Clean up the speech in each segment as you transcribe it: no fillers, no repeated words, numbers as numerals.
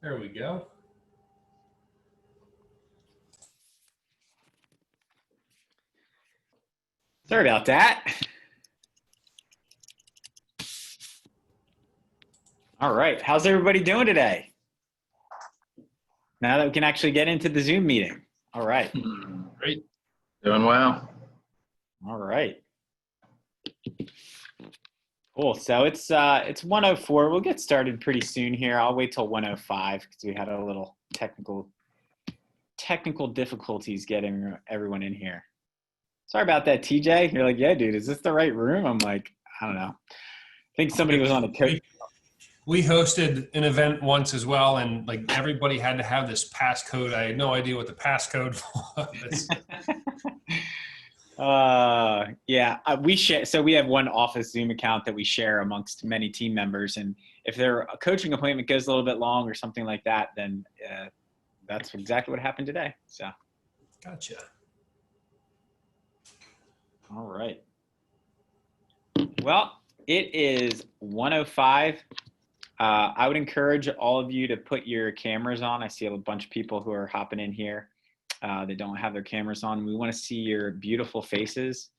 There we go. Sorry about that. All right. How's everybody doing today? Now that we can actually get into the Zoom meeting. All right. Great. Doing well. All right. Cool. So it's 1:04. We'll get started pretty soon here. I'll wait till 1:05 because we had a little technical difficulties getting everyone in here. Sorry about that, TJ. You're like, yeah, dude, is this the right room? I'm like, I don't know. I think somebody was on a coach. We hosted an event once as well, and like everybody had to have this passcode. I had no idea what the passcode was. We share. So we have one office Zoom account that we share amongst many team members, and if their coaching appointment goes a little bit long or something like that, then that's exactly what happened today. So, Gotcha. All right. Well, it is 1:05. I would encourage all of you to put your cameras on. I see a bunch of people who are hopping in here that don't have their cameras on. We want to see your beautiful faces.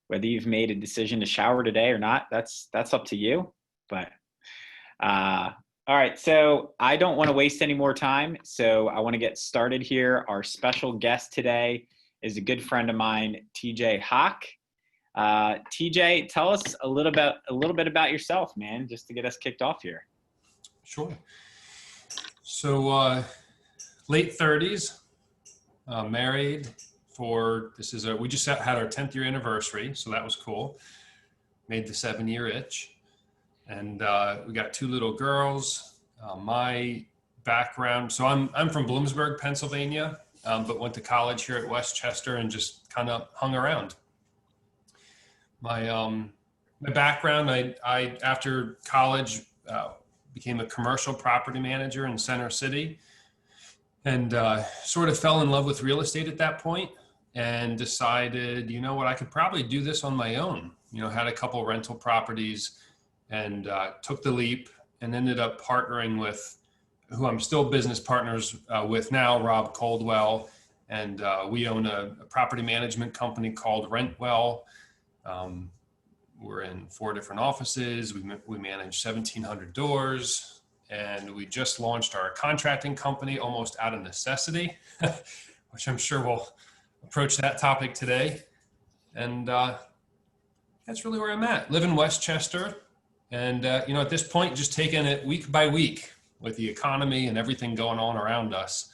Whether you've made a decision to shower today or not, that's up to you. But all right, so I don't want to waste any more time. So I want to get started here. Our special guest today is a good friend of mine, TJ Hock. TJ, tell us a little bit about yourself, man, just to get us kicked off here. Sure. So late 30s, married we just had our 10th year anniversary, so that was cool. Made the 7-year itch, and we got 2 little girls. My background, so I'm from Bloomsburg, Pennsylvania, but went to college here at Westchester and just kind of hung around. My background, I after college became a commercial property manager in Center City, and sort of fell in love with real estate at that point, and decided, you know what, I could probably do this on my own. You know, had a couple rental properties, and took the leap, and ended up partnering with who I'm still business partners with now, Rob Coldwell, and we own a property management company called Rentwell. We're in 4 different offices. We manage 1,700 doors, and we just launched our contracting company almost out of necessity, which I'm sure we'll approach that topic today. And that's really where I'm at. Live in Westchester, and at this point, just taking it week by week with the economy and everything going on around us.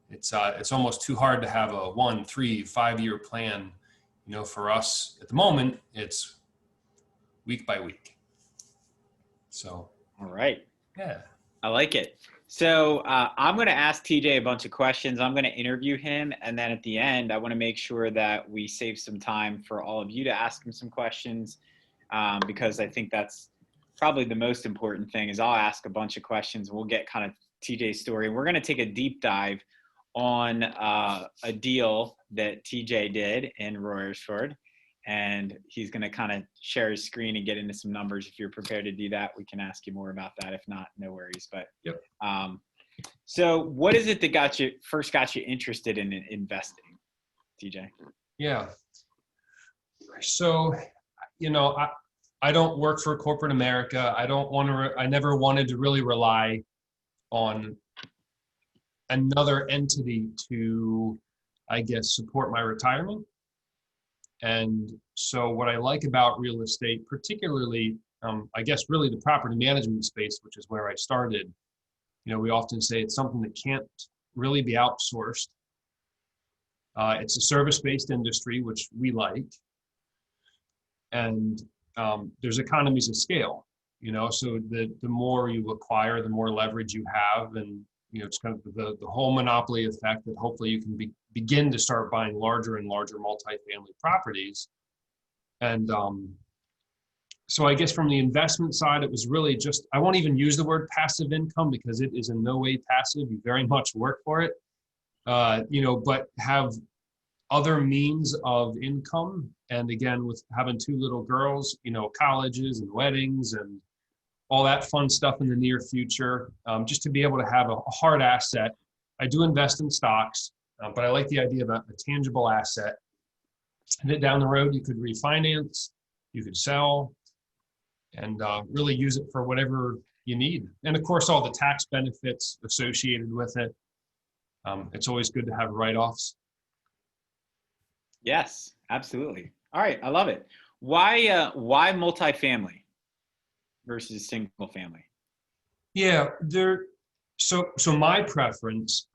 It's almost too hard to have a 1, 3, 5-year plan. For us at the moment, it's week by week. So. All right. Yeah. I like it. So I'm going to ask TJ a bunch of questions. I'm going to interview him. And then at the end, I want to make sure that we save some time for all of you to ask him some questions, because I think that's probably the most important thing is I'll ask a bunch of questions. We'll get kind of TJ's story. We're going to take a deep dive on a deal that TJ did in Royersford, and he's going to kind of share his screen and get into some numbers. If you're prepared to do that, we can ask you more about that. If not, no worries. But yep. So what is it that first got you interested in investing, TJ? Yeah. So, I don't work for corporate America. I never wanted to really rely on another entity to, I guess, support my retirement. And so what I like about real estate, particularly, I guess, really the property management space, which is where I started, we often say it's something that can't really be outsourced. It's a service-based industry, which we like. And there's economies of scale, so the more you acquire, the more leverage you have. And it's kind of the whole monopoly effect that hopefully you can begin to start buying larger and larger multifamily properties. And so I guess from the investment side, it was really just, I won't even use the word passive income because it is in no way passive. You very much work for it, but have other means of income. And again, with having 2 little girls, colleges and weddings and all that fun stuff in the near future, just to be able to have a hard asset. I do invest in stocks, but I like the idea of a tangible asset that down the road you could refinance, you could sell, and really use it for whatever you need. And of course, all the tax benefits associated with it. It's always good to have write-offs. Yes, absolutely. All right, I love it. Why multifamily versus single family? Yeah, so my preference,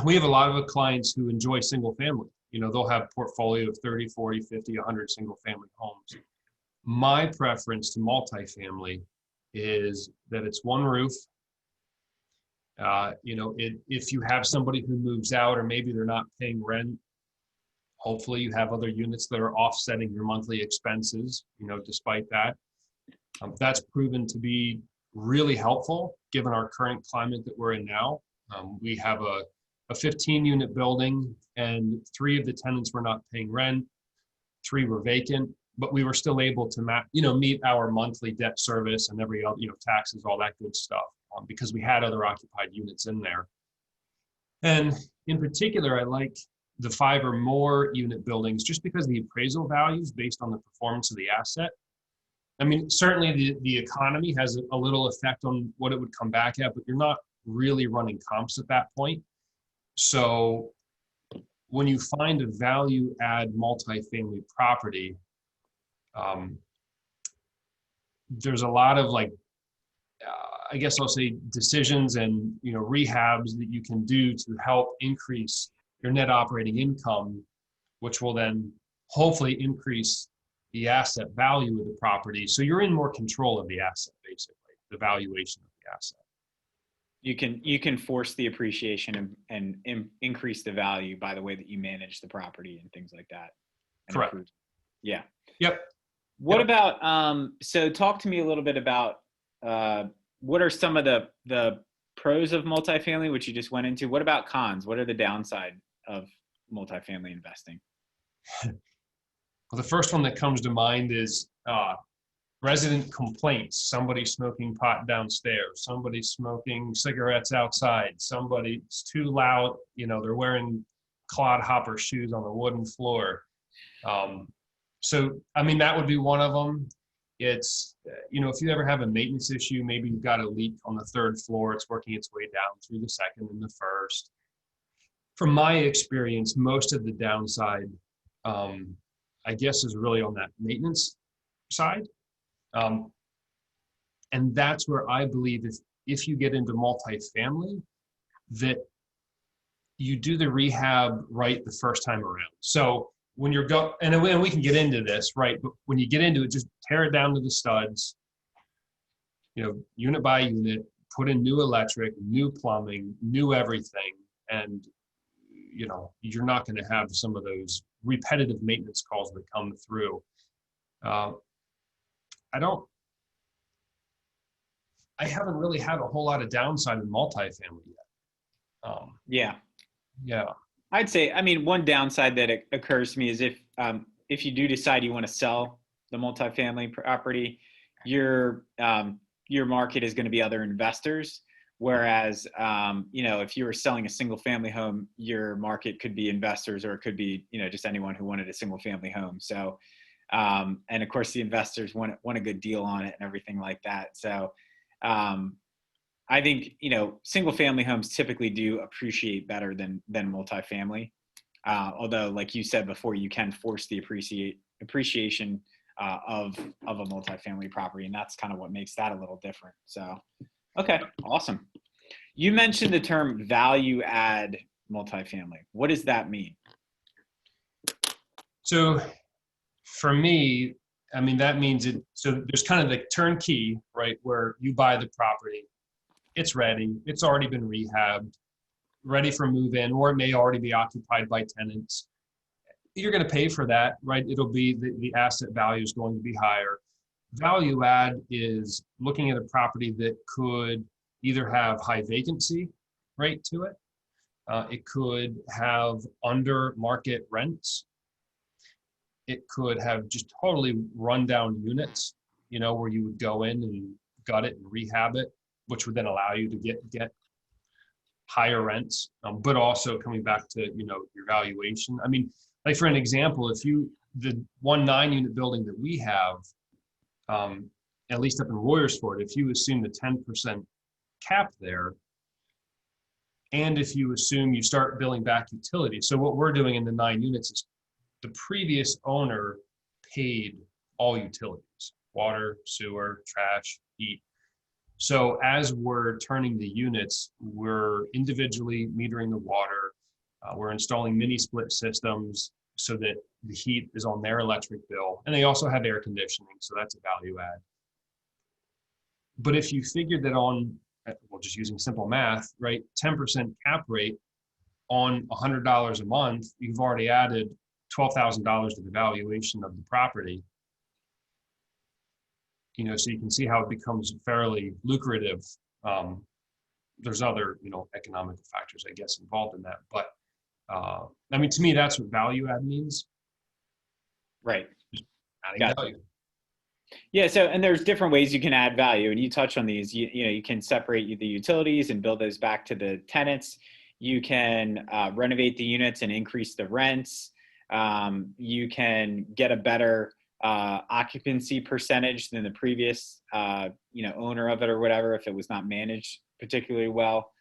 we have a lot of clients who enjoy single family. They'll have a portfolio of 30, 40, 50, 100 single family homes. My preference to multifamily is that it's one roof. If you have somebody who moves out or maybe they're not paying rent, hopefully you have other units that are offsetting your monthly expenses, despite that. That's proven to be really helpful given our current climate that we're in now. We have a 15-unit building, and 3 of the tenants were not paying rent, 3 were vacant, but we were still able to meet our monthly debt service and every other, taxes, all that good stuff, because we had other occupied units in there. And in particular, I like the 5 or more unit buildings just because the appraisal values based on the performance of the asset. I mean, certainly the economy has a little effect on what it would come back at, but you're not really running comps at that point. So when you find a value add multifamily property, there's a lot of I guess I'll say decisions and rehabs that you can do to help increase your net operating income, which will then hopefully increase the asset value of the property. So you're in more control of the asset, basically, the valuation of the asset. You can force the appreciation and increase the value by the way that you manage the property and things like that. Correct. Yeah. Yep. What about so talk to me a little bit about what are some of the pros of multifamily, which you just went into? What about cons? What are the downside of multifamily investing? Well, the first one that comes to mind is resident complaints. Somebody smoking pot downstairs, somebody smoking cigarettes outside, somebody's too loud, they're wearing clodhopper shoes on the wooden floor. So, I mean, that would be one of them. It's, if you ever have a maintenance issue, maybe you've got a leak on the 3rd floor, it's working its way down through the 2nd and the 1st. From my experience, most of the downside, I guess, is really on that maintenance side. And that's where I believe if you get into multifamily, that you do the rehab right the first time around. So when you're and we can get into this, right? But when you get into it, just tear it down to the studs, unit by unit, put in new electric, new plumbing, new everything. And, you're not going to have some of those repetitive maintenance calls that come through. I haven't really had a whole lot of downside in multifamily yet. Yeah. I'd say, I mean, one downside that occurs to me is if you do decide you want to sell the multifamily property, your market is going to be other investors. Whereas, if you were selling a single family home, your market could be investors, or it could be, just anyone who wanted a single family home. So, and of course the investors want a good deal on it and everything like that. So, I think, single family homes typically do appreciate better than multifamily. Although, like you said before, you can force the appreciation of a multifamily property, and that's kind of what makes that a little different. So, okay, awesome. You mentioned the term value add multifamily. What does that mean? So for me, I mean, that means so there's kind of the turnkey, right? Where you buy the property, it's ready, it's already been rehabbed, ready for move in, or it may already be occupied by tenants. You're going to pay for that, right? It'll be the asset value is going to be higher. Value add is looking at a property that could either have high vacancy rate to it. It could have under market rents. It could have just totally rundown units, where you would go in and gut it and rehab it, which would then allow you to get higher rents, but also coming back to, your valuation. I mean, like for an example, the 1 9-unit building that we have, at least up in Royersford, if you assume the 10% cap there, and if you assume you start billing back utilities. So what we're doing in the 9 units is the previous owner paid all utilities, water, sewer, trash, heat. So as we're turning the units, we're individually metering the water. We're installing mini split systems so that the heat is on their electric bill. And they also have air conditioning, so that's a value add. But if you figured that on, well, just using simple math, right, 10% cap rate on $100 a month, you've already added $12,000 to the valuation of the property. So you can see how it becomes fairly lucrative. There's other, economic factors, I guess, involved in that. But I mean, to me, that's what value add means. Right. Just adding Gotcha. value. Yeah. So, and there's different ways you can add value, and you touch on these. You can separate the utilities and bill those back to the tenants. You can renovate the units and increase the rents. You can get a better occupancy percentage than the previous, owner of it or whatever, if it was not managed particularly well.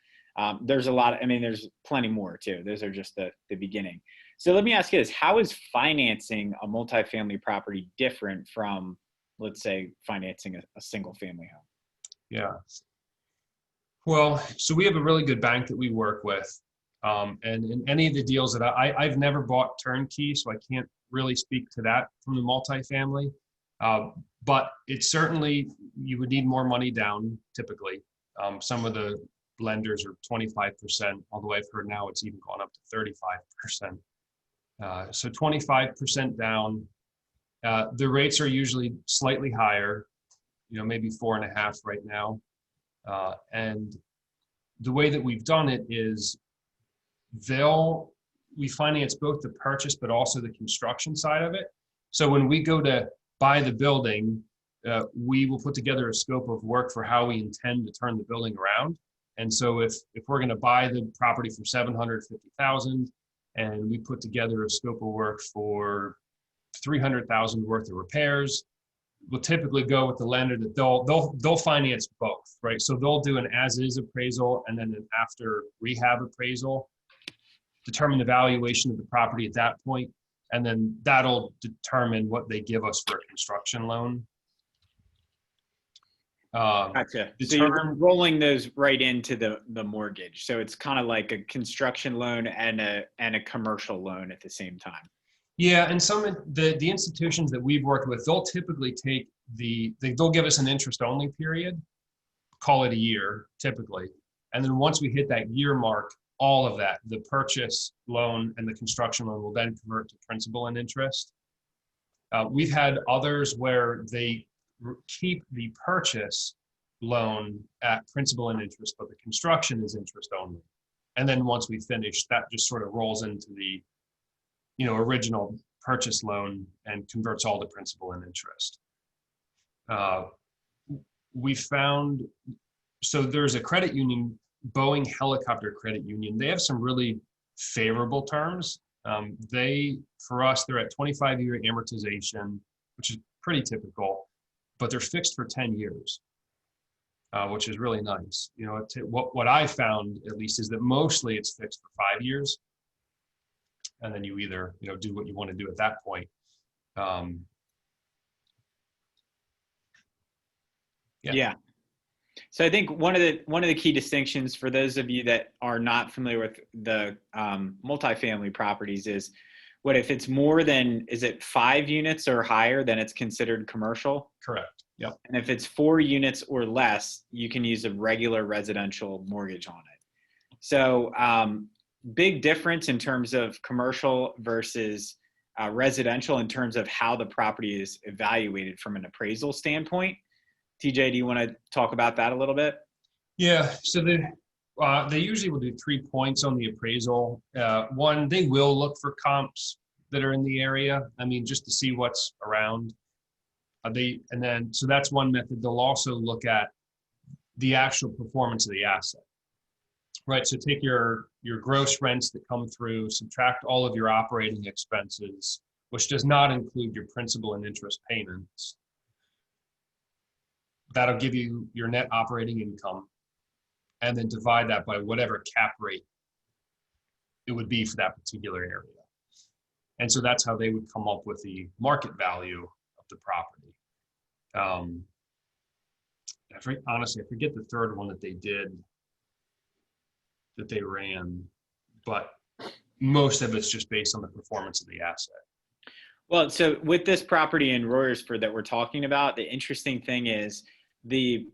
There's a lot. There's plenty more too. Those are just the beginning. So let me ask you this: how is financing a multifamily property different from, let's say, financing a single family home? Yeah. Well, so we have a really good bank that we work with. And in any of the deals that I've never bought turnkey, so I can't really speak to that from the multifamily. But it's certainly, you would need more money down typically. Some of the lenders are 25%, although I've heard now it's even gone up to 35%. So 25% down. The rates are usually slightly higher, maybe 4.5 right now. And the way that we've done it is we finance both the purchase, but also the construction side of it. So when we go to buy the building, we will put together a scope of work for how we intend to turn the building around. And so if we're going to buy the property for $750,000 and we put together a scope of work for $300,000 worth of repairs, we'll typically go with the lender that they'll finance both, right? So they'll do an as-is appraisal and then an after rehab appraisal, determine the valuation of the property at that point, and then that'll determine what they give us for a construction loan. Gotcha. So you're rolling those right into the mortgage. So it's kind of like a construction loan and a commercial loan at the same time. Yeah, and some of the institutions that we've worked with, they'll typically take they'll give us an interest-only period, call it a year, typically. And then once we hit that year mark, all of that, the purchase loan and the construction loan will then convert to principal and interest. We've had others where they keep the purchase loan at principal and interest, but the construction is interest only. And then once we finish, that just sort of rolls into the original purchase loan and converts all to principal and interest. We found, so there's a credit union, Boeing Helicopter Credit Union. They have some really favorable terms. For us, they're at 25-year amortization, which is pretty typical, but they're fixed for 10 years, which is really nice. What I found, at least, is that mostly it's fixed for 5 years. And then you either, do what you want to do at that point. Yeah. So I think one of the key distinctions for those of you that are not familiar with the multifamily properties is, what if it's more than, is it 5 units or higher, then it's considered commercial? Correct. Yep. And if it's 4 units or less, you can use a regular residential mortgage on it. So big difference in terms of commercial versus residential in terms of how the property is evaluated from an appraisal standpoint. TJ, do you want to talk about that a little bit? Yeah, so they usually will do 3 points on the appraisal. One, they will look for comps that are in the area. Just to see what's around. So that's one method. They'll also look at the actual performance of the asset, right? So take your gross rents that come through, subtract all of your operating expenses, which does not include your principal and interest payments. That'll give you your net operating income, and then divide that by whatever cap rate it would be for that particular area. And so that's how they would come up with the market value of the property. Honestly, I forget the third one that they ran, but most of it's just based on the performance of the asset. Well, so with this property in Royersford that we're talking about, the interesting thing is the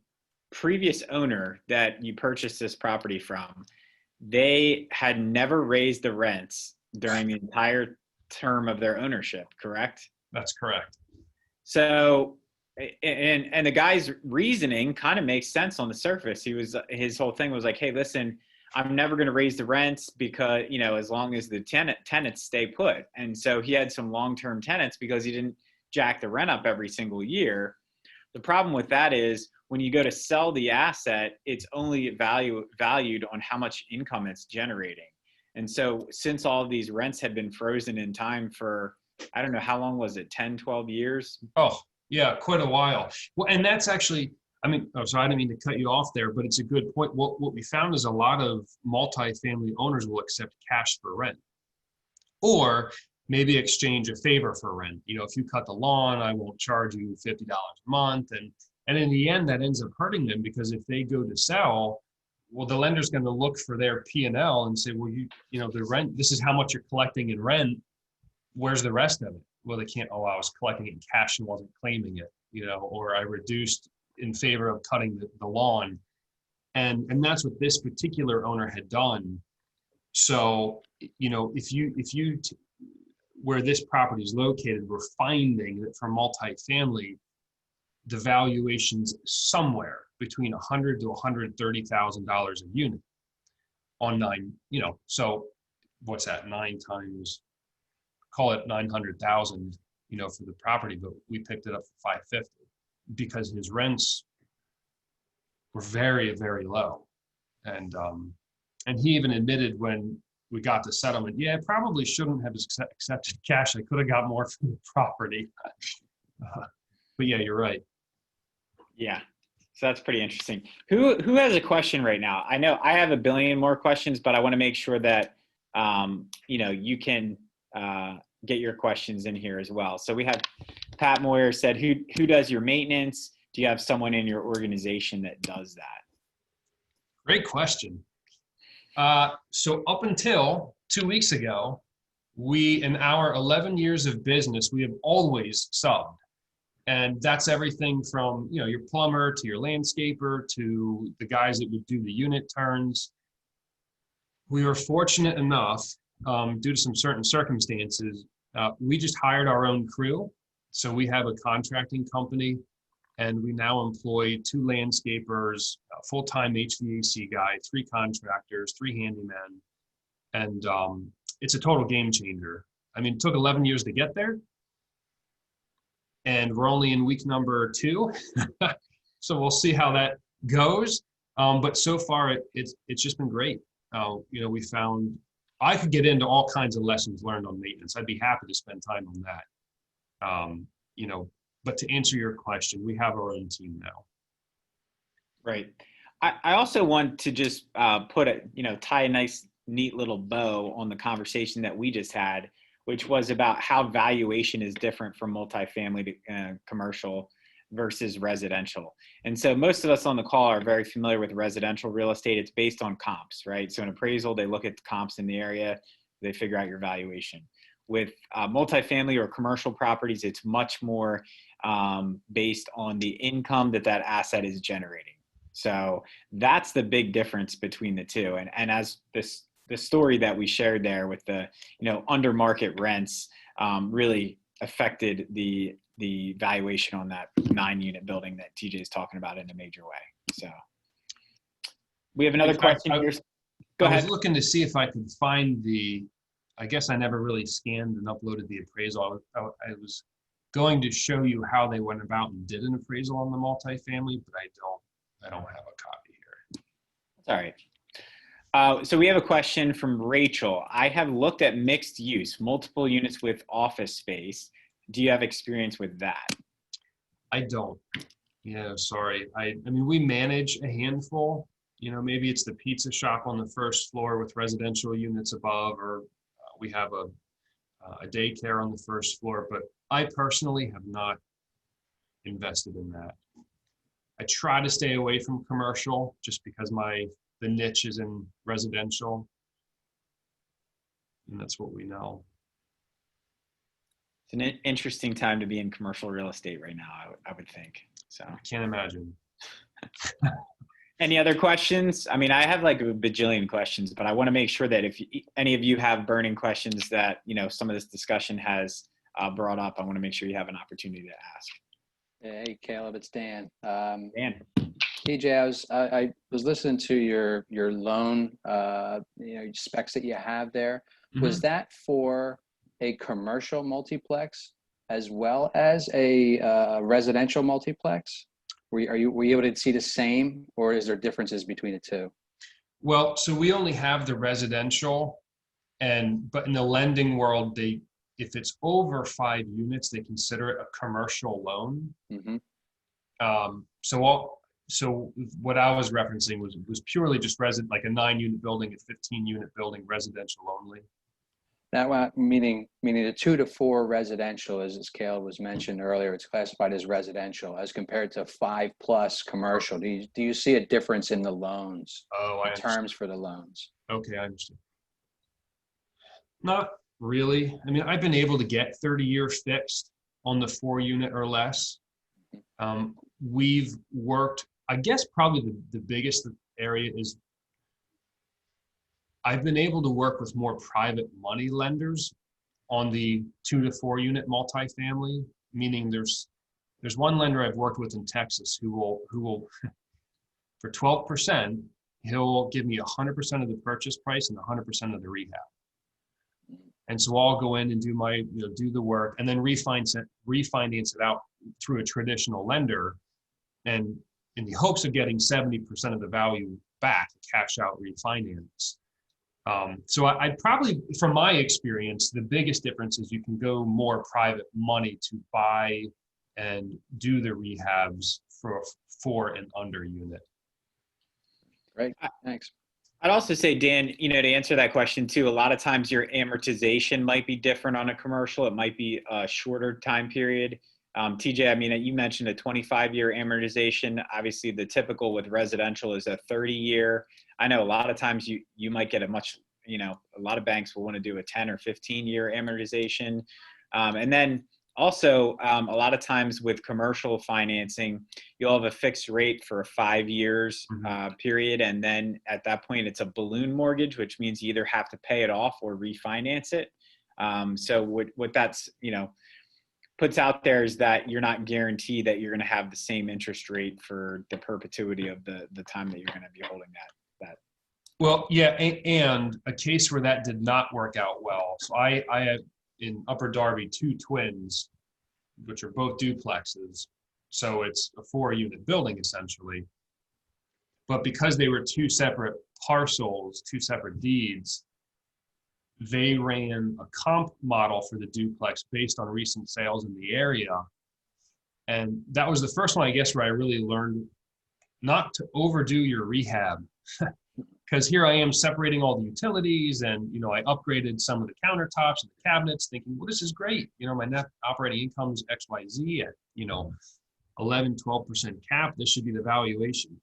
previous owner that you purchased this property from, they had never raised the rents during the entire term of their ownership, correct? That's correct. So, and the guy's reasoning kind of makes sense on the surface. His whole thing was like, hey, listen, I'm never going to raise the rents because, as long as the tenants stay put. And so he had some long-term tenants because he didn't jack the rent up every single year. The problem with that is when you go to sell the asset, it's only valued on how much income it's generating. And so since all of these rents had been frozen in time for, I don't know, how long was it? 10, 12 years? Oh, yeah, quite a while. Well, and that's actually, so I didn't mean to cut you off there, but it's a good point. What we found is a lot of multifamily owners will accept cash for rent, or maybe exchange a favor for rent. If you cut the lawn, I won't charge you $50 a month. And in the end, that ends up hurting them, because if they go to sell, well, the lender's going to look for their P&L and say, well, the rent, this is how much you're collecting in rent. Where's the rest of it? Well, they can't, I was collecting it in cash and wasn't claiming it, or I reduced in favor of cutting the lawn. And that's what this particular owner had done. So, where this property is located, we're finding that for multifamily, the valuation's somewhere between $100,000 to $130,000 a unit on 9, so what's that, 9 times, call it 900,000, for the property, but we picked it up for 550 because his rents were very, very low. And he even admitted when we got the settlement, yeah, I probably shouldn't have accepted cash. I could have got more from the property. But yeah, you're right. Yeah. So that's pretty interesting. Who has a question right now? I know I have a billion more questions, but I want to make sure that you can get your questions in here as well. So we have Pat Moyer said, who does your maintenance? Do you have someone in your organization that does that? Great question. So up until 2 weeks ago, in our 11 years of business, we have always subbed. And that's everything from, your plumber to your landscaper to the guys that would do the unit turns. We were fortunate enough, due to some certain circumstances, we just hired our own crew. So we have a contracting company, and we now employ 2 landscapers, a full-time HVAC guy, 3 contractors, 3 handymen. And it's a total game changer. It took 11 years to get there. And we're only in week number 2. So we'll see how that goes. But so far, it's just been great. We found I could get into all kinds of lessons learned on maintenance. I'd be happy to spend time on that. But to answer your question, we have our own team now. Right. I also want to just tie a nice, neat little bow on the conversation that we just had, which was about how valuation is different from multifamily to commercial versus residential. And so most of us on the call are very familiar with residential real estate. It's based on comps, right? So in appraisal, they look at the comps in the area, they figure out your valuation. With multifamily or commercial properties, it's much more based on the income that asset is generating. So that's the big difference between the two. And as the story that we shared there with the under market rents really affected the valuation on that 9-unit building that TJ is talking about in a major way. So we have another question here. Go ahead. I was looking to see if I could find I guess I never really scanned and uploaded the appraisal. I was going to show you how they went about and did an appraisal on the multifamily, but I don't have a copy here. That's all right. So we have a question from Rachel. I have looked at mixed use, multiple units with office space. Do you have experience with that? I don't. Yeah, sorry. I mean, we manage a handful. You know, maybe it's the pizza shop on the first floor with residential units above, or we have a daycare on the first floor. But I personally have not invested in that. I try to stay away from commercial just because the niche is in residential, and that's what we know. It's an interesting time to be in commercial real estate right now, I would think. So I can't imagine. Any other questions? I mean, I have like a bajillion questions, but I want to make sure that if any of you have burning questions that, you know, some of this discussion has brought up, I want to make sure you have an opportunity to ask. Hey, Caleb, it's Dan. Dan. TJ, I was listening to your loan, specs that you have there. Mhm. Was that for a commercial multiplex as well as a residential multiplex? Were you able to see the same, or is there differences between the two? Well, so we only have the residential, but in the lending world, if it's over 5 units, they consider it a commercial loan. Mm-hmm. So what I was referencing was purely just like a 9-unit building, a 15-unit building, residential only. That meaning the 2 to 4 residential, as Caleb was mentioned earlier, it's classified as residential as compared to 5+ commercial. Do you see a difference in the loans? Oh, I understand. Terms for the loans? Okay, I understand. Not really. I mean, I've been able to get 30-year fixed on the 4-unit or less. We've worked, I guess probably the biggest area is I've been able to work with more private money lenders on the 2 to 4 unit multifamily, meaning there's one lender I've worked with in Texas who will for 12%, he'll give me 100% of the purchase price and 100% of the rehab. And so I'll go in and do the work and then refinance it out through a traditional lender, and in the hopes of getting 70% of the value back, cash out refinance. So I'd probably, from my experience, the biggest difference is you can go more private money to buy and do the rehabs for a 4 and under unit. Great, thanks. I'd also say, Dan, to answer that question too, a lot of times your amortization might be different on a commercial. It might be a shorter time period. TJ, I mean, you mentioned a 25-year amortization. Obviously, the typical with residential is a 30-year. I know a lot of times you might get a lot of banks will want to do a 10 or 15-year amortization. And then also, a lot of times with commercial financing, you'll have a fixed rate for a 5 years period. And then at that point, it's a balloon mortgage, which means you either have to pay it off or refinance it. So what that's, puts out there is that you're not guaranteed that you're going to have the same interest rate for the perpetuity of the time that you're going to be holding that. Well, yeah, and a case where that did not work out well. So I have in Upper Darby 2 twins, which are both duplexes. So it's a 4-unit building essentially. But because they were 2 separate parcels, 2 separate deeds, they ran a comp model for the duplex based on recent sales in the area. And that was the first one, I guess, where I really learned not to overdo your rehab. Because here I am separating all the utilities, and I upgraded some of the countertops and the cabinets, thinking, well, this is great. My net operating income is XYZ at 11-12% cap. This should be the valuation.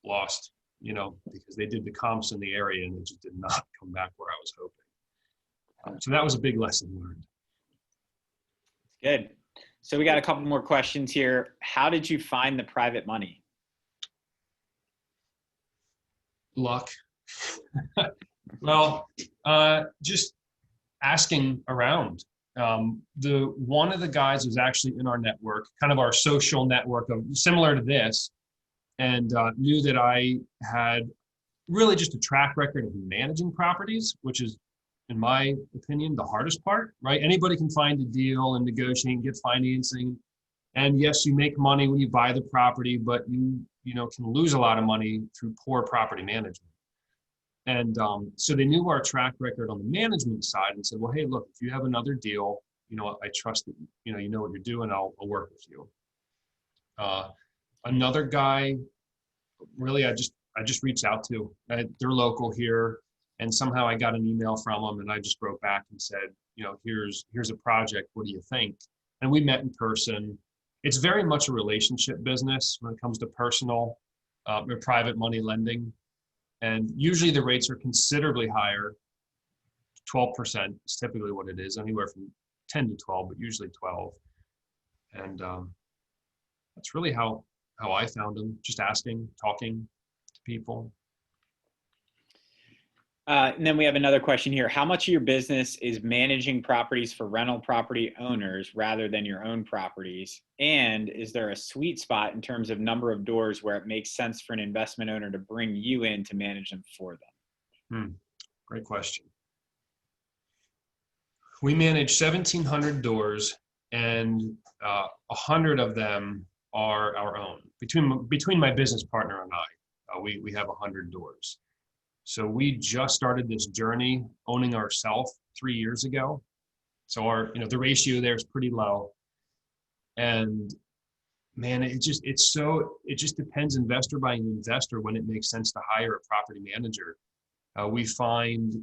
Lost, because they did the comps in the area and it just did not come back where I was hoping. So that was a big lesson learned. Good. So we got a couple more questions here. How did you find the private money? Luck. Well, just asking around. One of the guys was actually in our network, kind of our social network of similar to this, and knew that I had really just a track record of managing properties, which is in my opinion, the hardest part, right? Anybody can find a deal and negotiate and get financing. And yes, you make money when you buy the property, but you know, can lose a lot of money through poor property management. And so they knew our track record on the management side and said, well, hey, look, if you have another deal, you know, I trust that, you know what you're doing. I'll work with you. Another guy, really, I just reached out to. They're local here, and somehow I got an email from them, and I just wrote back and said, you know, here's a project. What do you think? And we met in person. It's very much a relationship business when it comes to personal or private money lending, and usually the rates are considerably higher. 12% is typically what it is, anywhere from 10 to 12, but usually 12. And that's really how I found them, just asking, talking to people. And then we have another question here. How much of your business is managing properties for rental property owners rather than your own properties? And is there a sweet spot in terms of number of doors where it makes sense for an investment owner to bring you in to manage them for them? Great question. We manage 1,700 doors, and 100 of them are our own. Between my business partner and I, we have 100 doors. So we just started this journey owning ourselves 3 years ago. So the ratio there is pretty low. And man, it just depends investor by investor when it makes sense to hire a property manager. We find,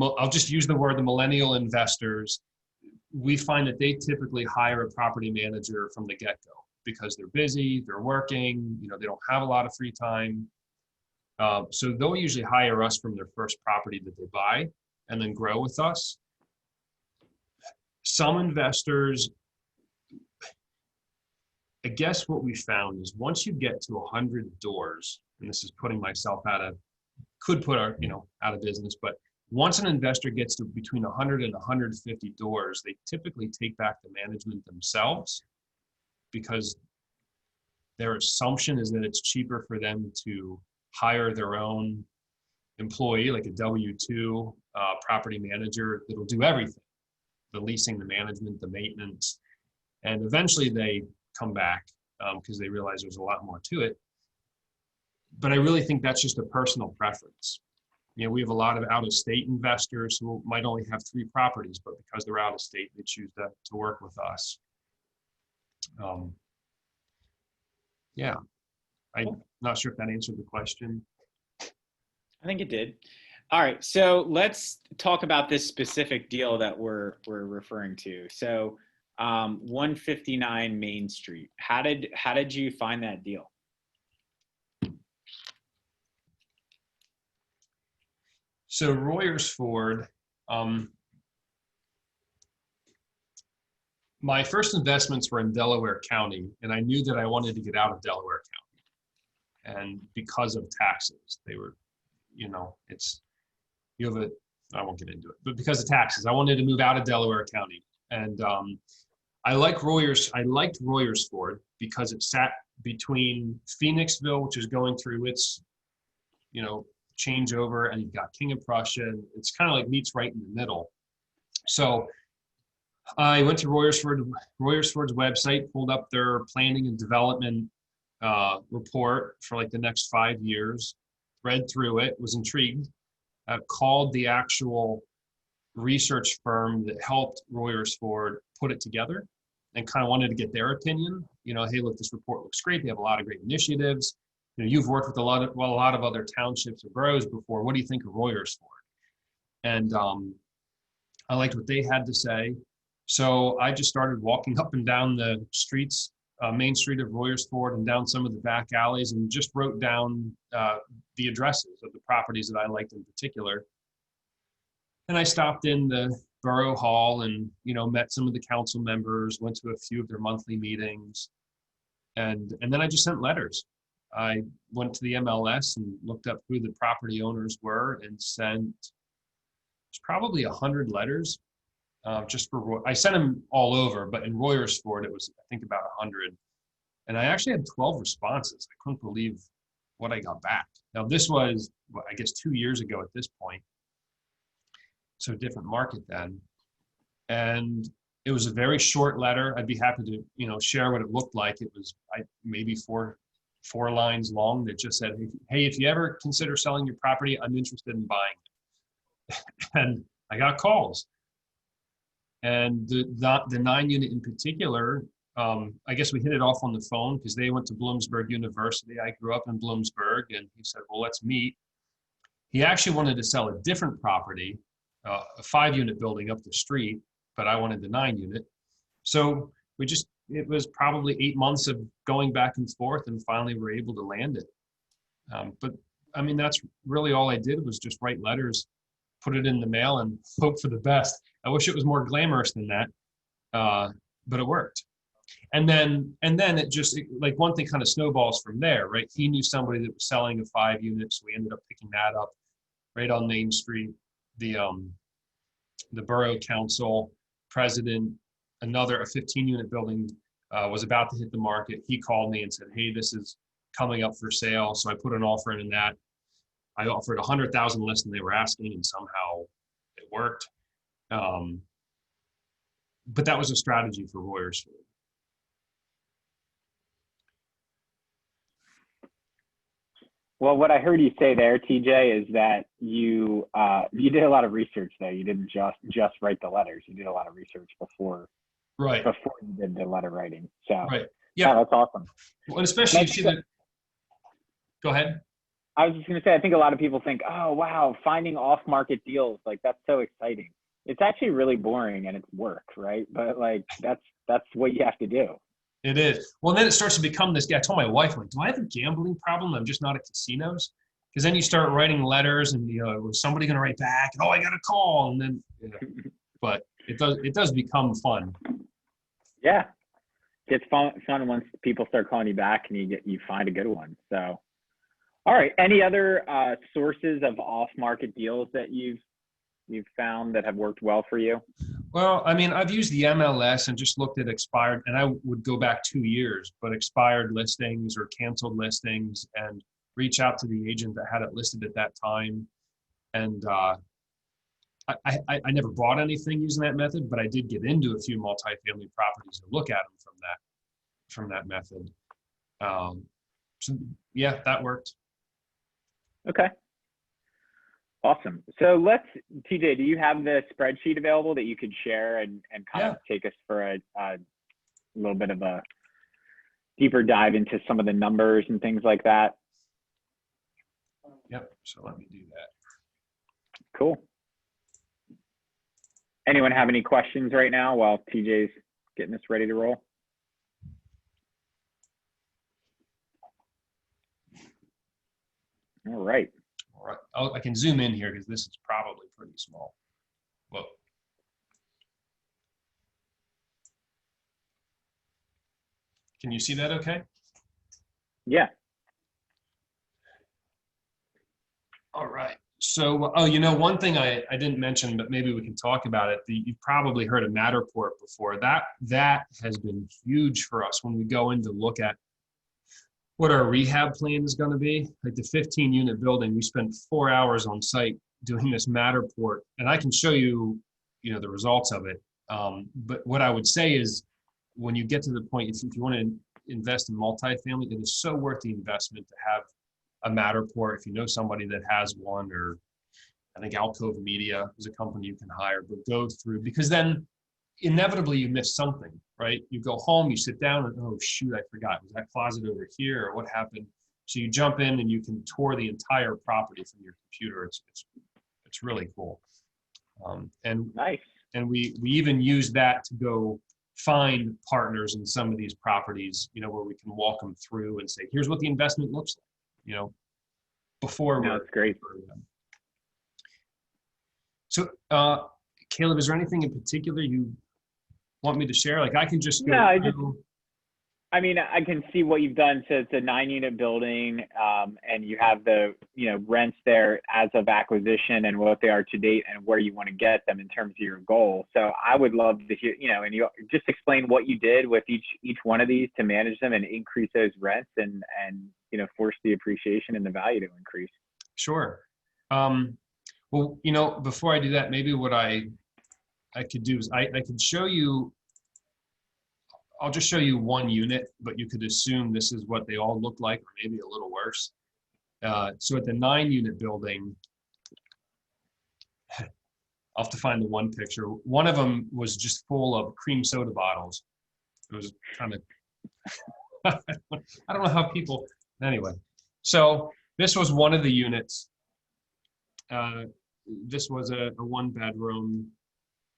I'll just use the word, the millennial investors. We find that they typically hire a property manager from the get-go because they're busy, they're working, they don't have a lot of free time. So they'll usually hire us from their first property that they buy and then grow with us. Some investors, I guess what we found is once you get to 100 doors, and this is putting myself out of business, but once an investor gets to between 100 and 150 doors, they typically take back the management themselves because their assumption is that it's cheaper for them to hire their own employee, like a W-2 property manager that'll do everything, the leasing, the management, the maintenance. And eventually they come back because they realize there's a lot more to it. But I really think that's just a personal preference. We have a lot of out-of-state investors who might only have 3 properties, but because they're out of state, they choose to work with us. I'm not sure if that answered the question. I think it did. All right, so let's talk about this specific deal that we're referring to. So 159 Main Street. How did you find that deal? So Royersford, my first investments were in Delaware County, and I knew that I wanted to get out of Delaware County. And because of taxes, they were, I won't get into it, but because of taxes, I wanted to move out of Delaware County. And I liked Royersford because it sat between Phoenixville, which is going through its, changeover, and you've got King of Prussia, and it's kind of like meets right in the middle. So I went to Royersford's website, pulled up their planning and development report for like the next 5 years, read through it, was intrigued, called the actual research firm that helped Royersford put it together and kind of wanted to get their opinion. Hey, look, this report looks great. They have a lot of great initiatives. You've worked with a lot of other townships or boroughs before. What do you think of Royersford? And I liked what they had to say. So I just started walking up and down the streets, Main Street of Royersford, and down some of the back alleys, and just wrote down the addresses of the properties that I liked in particular. And I stopped in the borough hall and, met some of the council members, went to a few of their monthly meetings. And then I just sent letters. I went to the MLS and looked up who the property owners were and sent probably 100 letters. I sent them all over, but in Royersford, it was, I think, about 100. And I actually had 12 responses. I couldn't believe what I got back. Now, this was, I guess, 2 years ago at this point. so different market then. And it was a very short letter. I'd be happy to, share what it looked like. It was maybe four lines long that just said, hey, if you ever consider selling your property, I'm interested in buying it. And I got calls. And the 9-unit in particular, I guess we hit it off on the phone because they went to Bloomsburg University. I grew up in Bloomsburg, and he said, well, let's meet. He actually wanted to sell a different property, a 5-unit building up the street, but I wanted the 9-unit. So it was probably 8 months of going back and forth, and finally we're able to land it. But I mean, that's really all I did was just write letters, put it in the mail, and hope for the best. I wish it was more glamorous than that, but it worked. And then it just, like, one thing kind of snowballs from there, right? He knew somebody that was selling a 5-unit, so we ended up picking that up right on Main Street. The borough council president, a 15-unit building was about to hit the market. He called me and said, hey, this is coming up for sale. So I put an offer in that. I offered 100,000 less than they were asking, and somehow it worked. But that was a strategy for Royersford. Well, what I heard you say there, TJ, is that you did a lot of research there. You didn't just write the letters. You did a lot of research before you did the letter writing. So right, yeah, that's awesome. Well, and especially if you go ahead. I was just going to say, I think a lot of people think, oh wow, finding off-market deals, like, that's so exciting. It's actually really boring and it's work, right? But like that's what you have to do. It is. Well, then it starts to become this guy. I told my wife, like, do I have a gambling problem? I'm just not at casinos. Because then you start writing letters, and was somebody going to write back? And, I got a call, and then. But it does become fun. Yeah, it's fun once people start calling you back and you find a good one. So, all right. Any other sources of off-market deals that you've found that have worked well for you? Well, I mean, I've used the MLS and just looked at expired, and I would go back 2 years, but expired listings or canceled listings, and reach out to the agent that had it listed at that time. And I never bought anything using that method, but I did get into a few multifamily properties and look at them from that method. So yeah, that worked. Okay. Awesome. So TJ, do you have the spreadsheet available that you could share and kind of take us for a little bit of a deeper dive into some of the numbers and things like that? Yep. So let me do that. Cool. Anyone have any questions right now while TJ's getting us ready to roll? All right. All right. I can zoom in here because this is probably pretty small. Whoa. Can you see that okay? Yeah. All right. So, one thing I didn't mention, but maybe we can talk about it. You've probably heard of Matterport before. That has been huge for us when we go in to look at what our rehab plan is going to be. Like the 15-unit building, we spent 4 hours on site doing this Matterport, and I can show you, the results of it. But what I would say is, when you get to the point, if you want to invest in multifamily, it is so worth the investment to have a Matterport. If you know somebody that has one, or I think Alcove Media is a company you can hire, but go through, because then inevitably you miss something, right? You go home, you sit down, and oh shoot, I forgot. Was that closet over here, or what happened? So you jump in and you can tour the entire property from your computer. It's really cool. And nice. And we even use that to go find partners in some of these properties, where we can walk them through and say, here's what the investment looks like, before we're. That's great. So, Caleb, is there anything in particular you want me to share? Like, I can just go. No, I can see what you've done. So it's a 9-unit building, and you have the, rents there as of acquisition and what they are to date and where you want to get them in terms of your goal. So I would love to hear, and you just explain what you did with each one of these to manage them and increase those rents and force the appreciation and the value to increase. Sure. Well, you know, before I do that, maybe what I could do is I could show you, I'll just show you one unit, but you could assume this is what they all look like, or maybe a little worse. So at the 9-unit building, I'll have to find the one picture. One of them was just full of cream soda bottles. It was kind of, I don't know how people, anyway. So this was one of the units. This was a 1-bedroom,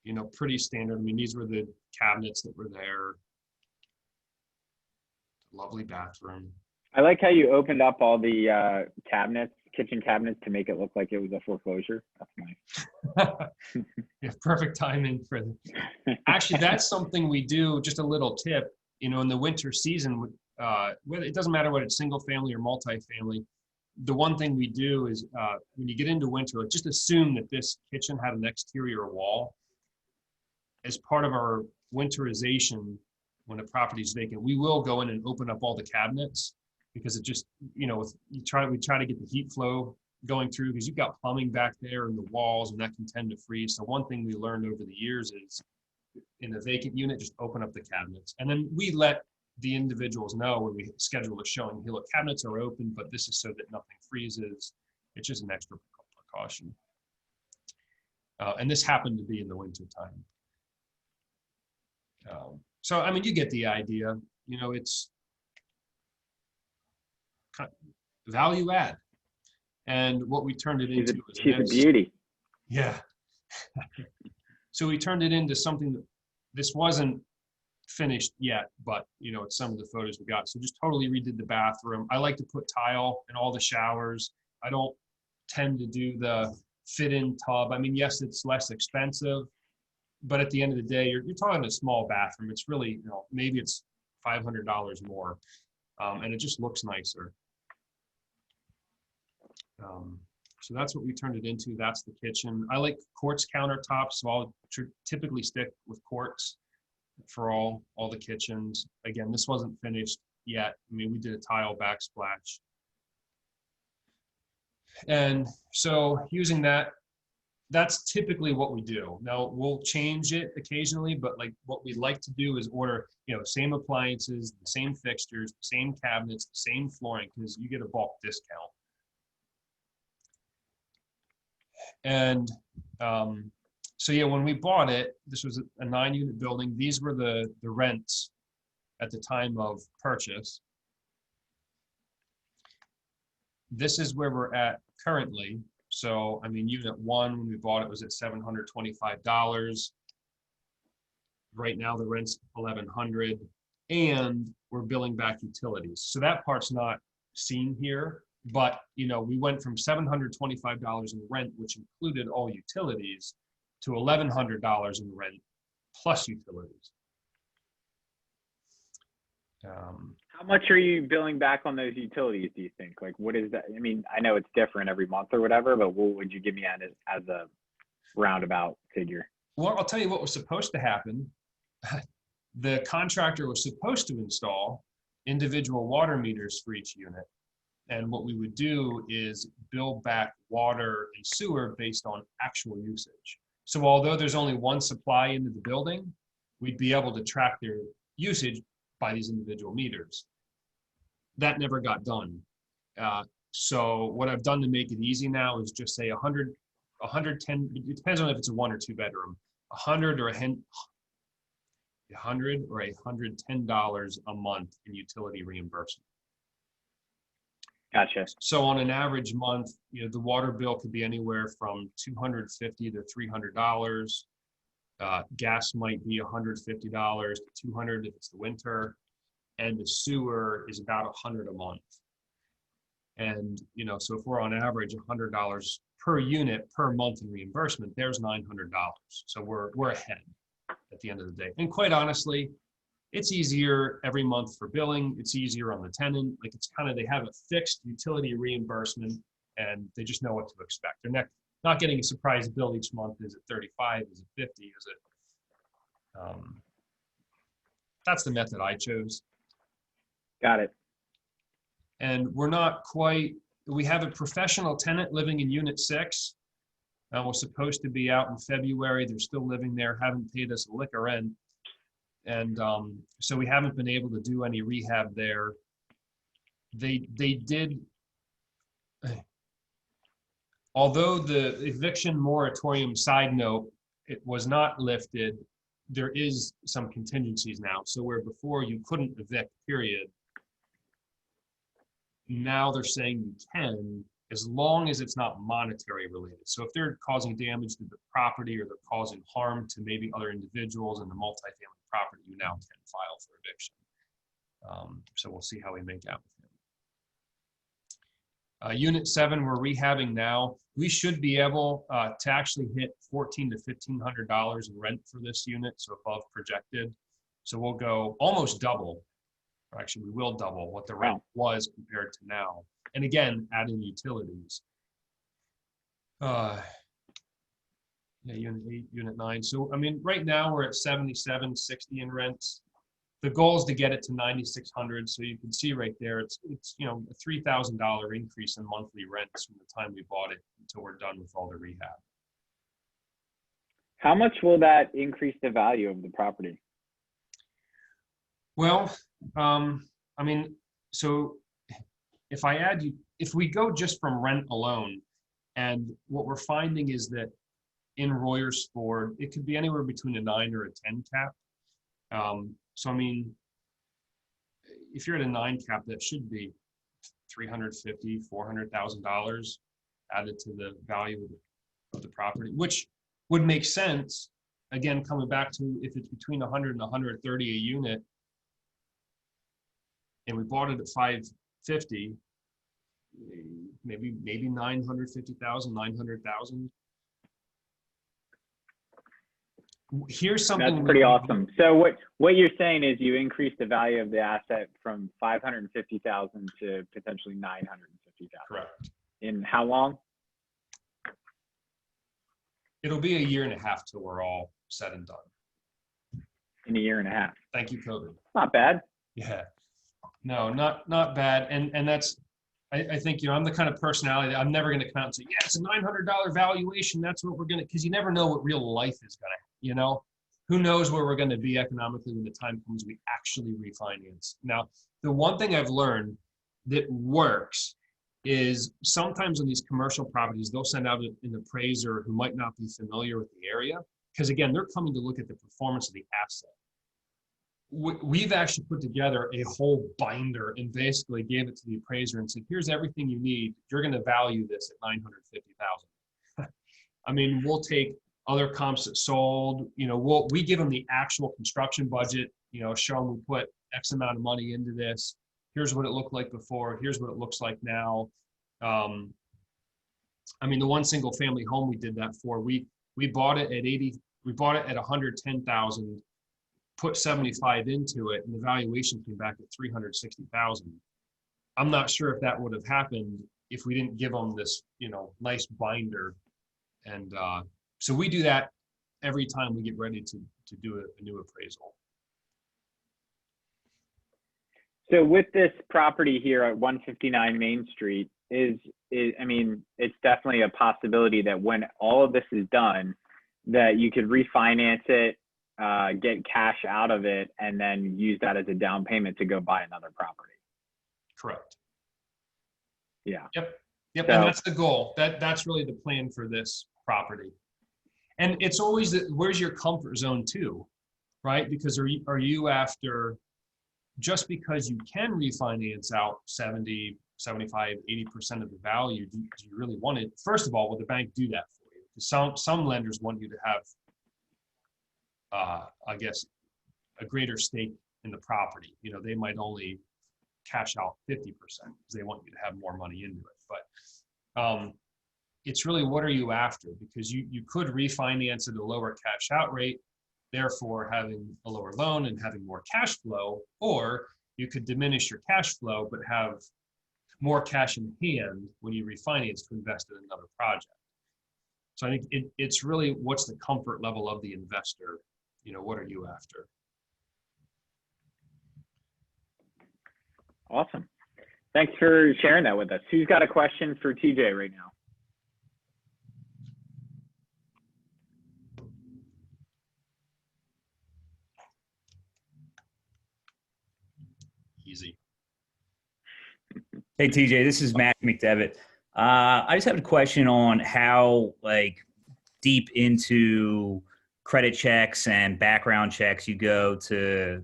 you know, pretty standard. I mean, these were the cabinets that were there. Lovely bathroom. I like how you opened up all the cabinets, kitchen cabinets, to make it look like it was a foreclosure. That's nice. Yeah, perfect timing for actually, that's something we do, just a little tip, you know, in the winter season, whether it doesn't matter whether it's single family or multifamily, the one thing we do is when you get into winter, like just assume that this kitchen had an exterior wall. As part of our winterization, when a property is vacant, we will go in and open up all the cabinets, because it just, you know, we try to get the heat flow going through, because you've got plumbing back there in the walls, and that can tend to freeze. So one thing we learned over the years is, in a vacant unit, just open up the cabinets. And then we let the individuals know when we schedule a showing, hey, look, cabinets are open, but this is so that nothing freezes. It's just an extra precaution. And this happened to be in the winter time. So, I mean, you get the idea, you know, it's kind of value add. And what we turned it into is she's a beauty. Yeah. So we turned it into something that this wasn't finished yet, but you know, it's some of the photos we got. So just totally redid the bathroom. I like to put tile in all the showers. I don't tend to do the fit-in tub. I mean, yes, it's less expensive, but at the end of the day, you're talking a small bathroom. It's really, you know, maybe it's $500 more, and it just looks nicer. So that's what we turned it into. That's the kitchen. I like quartz countertops, so I'll typically stick with quartz for all the kitchens. Again, this wasn't finished yet. I mean, we did a tile backsplash. And so using that, that's typically what we do. Now we'll change it occasionally, but like what we like to do is order, you know, same appliances, the same fixtures, the same cabinets, the same flooring, because you get a bulk discount. And so yeah, when we bought it, this was a 9-unit building. These were the rents at the time of purchase. This is where we're at currently. So, I mean, unit 1, when we bought it, was at $725. Right now, the rent's $1,100, and we're billing back utilities. So that part's not seen here, but you know, we went from $725 in rent, which included all utilities, to $1,100 in rent plus utilities. How much are you billing back on those utilities, do you think? Like, what is that? I mean, I know it's different every month or whatever, but what would you give me as a roundabout figure? Well, I'll tell you what was supposed to happen. The contractor was supposed to install individual water meters for each unit. And what we would do is bill back water and sewer based on actual usage. So although there's only one supply into the building, we'd be able to track their usage by these individual meters. That never got done. So what I've done to make it easy now is just say 110, it depends on if it's a 1 or 2 bedroom, $100 or $110 a month in utility reimbursement. Gotcha. So on an average month, you know, the water bill could be anywhere from $250 to $300. Gas might be $150 to $200 if it's the winter, and the sewer is about $100 a month. And you know, so if we're on average $100 per unit per month in reimbursement, there's $900. So we're ahead at the end of the day. And quite honestly, it's easier every month for billing. It's easier on the tenant. Like, it's kind of, they have a fixed utility reimbursement and they just know what to expect. They're not getting a surprise bill each month. Is it 35? Is it 50? Is it? That's the method I chose. Got it. And we're not quite, we have a professional tenant living in unit 6. Was supposed to be out in February. They're still living there, haven't paid us a lick of rent. And so we haven't been able to do any rehab there. They did, although the eviction moratorium, side note, it was not lifted, there is some contingencies now. So where before you couldn't evict, period, now they're saying you can, as long as it's not monetary related. So if they're causing damage to the property or they're causing harm to maybe other individuals in the multifamily property, you now can file for eviction. So we'll see how we make out with him. Unit 7, we're rehabbing now. We should be able to actually hit $1,400 to $1,500 in rent for this unit, so above projected. So we'll go almost double. Actually, we will double what the rent was compared to now. And again, adding utilities. Yeah, unit 8, unit 9. So, I mean, right now we're at $7,760 in rents. The goal is to get it to $9,600. So you can see right there, it's you know, a $3,000 increase in monthly rents from the time we bought it until we're done with all the rehab. How much will that increase the value of the property? Well, I mean, so if we go just from rent alone, and what we're finding is that in Royersford, it could be anywhere between a 9 or a 10 cap. So, I mean, if you're at a 9 cap, that should be $350,000, $400,000 added to the value of the property, which would make sense. Again, coming back to if it's between 100 and 130 a unit, and we bought it at 550, maybe 950,000, 900,000. Here's something that's pretty awesome. So what you're saying is you increase the value of the asset from 550,000 to potentially 950,000. Correct. In how long? It'll be a year and a half till we're all said and done. In a year and a half. Thank you, COVID. Not bad. Yeah. No, not bad. And that's, I think, you know, I'm the kind of personality that I'm never going to come out and say, yeah, it's a $900 valuation. That's what we're going to, because you never know what real life is going to, you know, who knows where we're going to be economically when the time comes we actually refinance. Now, the one thing I've learned that works is sometimes on these commercial properties, they'll send out an appraiser who might not be familiar with the area. Because again, they're coming to look at the performance of the asset. We've actually put together a whole binder and basically gave it to the appraiser and said, here's everything you need. You're going to value this at $950,000. I mean, we'll take other comps that sold, you know, we give them the actual construction budget, you know, show them we put X amount of money into this. Here's what it looked like before. Here's what it looks like now. I mean, the one single family home we did that for, we bought it at 80, we bought it at 110,000. Put 75 into it, and the valuation came back at 360,000. I'm not sure if that would have happened if we didn't give them this, you know, nice binder. And so we do that every time we get ready to do a new appraisal. So with this property here at 159 Main Street, I mean, it's definitely a possibility that when all of this is done, that you could refinance it, get cash out of it, and then use that as a down payment to go buy another property. Correct. Yeah. Yep. So, and that's the goal. That's really the plan for this property. And it's always where's your comfort zone too, right? Because are you after, just because you can refinance out 70, 75, 80% of the value, do you really want it? First of all, will the bank do that for you? Because some lenders want you to have I guess, a greater stake in the property. You know, they might only cash out 50% because they want you to have more money into it. But it's really, what are you after? Because you could refinance at a lower cash out rate, therefore having a lower loan and having more cash flow, or you could diminish your cash flow but have more cash in hand when you refinance to invest in another project. So I think it's really, what's the comfort level of the investor? You know, what are you after? Awesome. Thanks for sharing that with us. Who's got a question for TJ right now? easy. Hey TJ, this is Matt McDevitt. I just have a question on how deep into credit checks and background checks you go to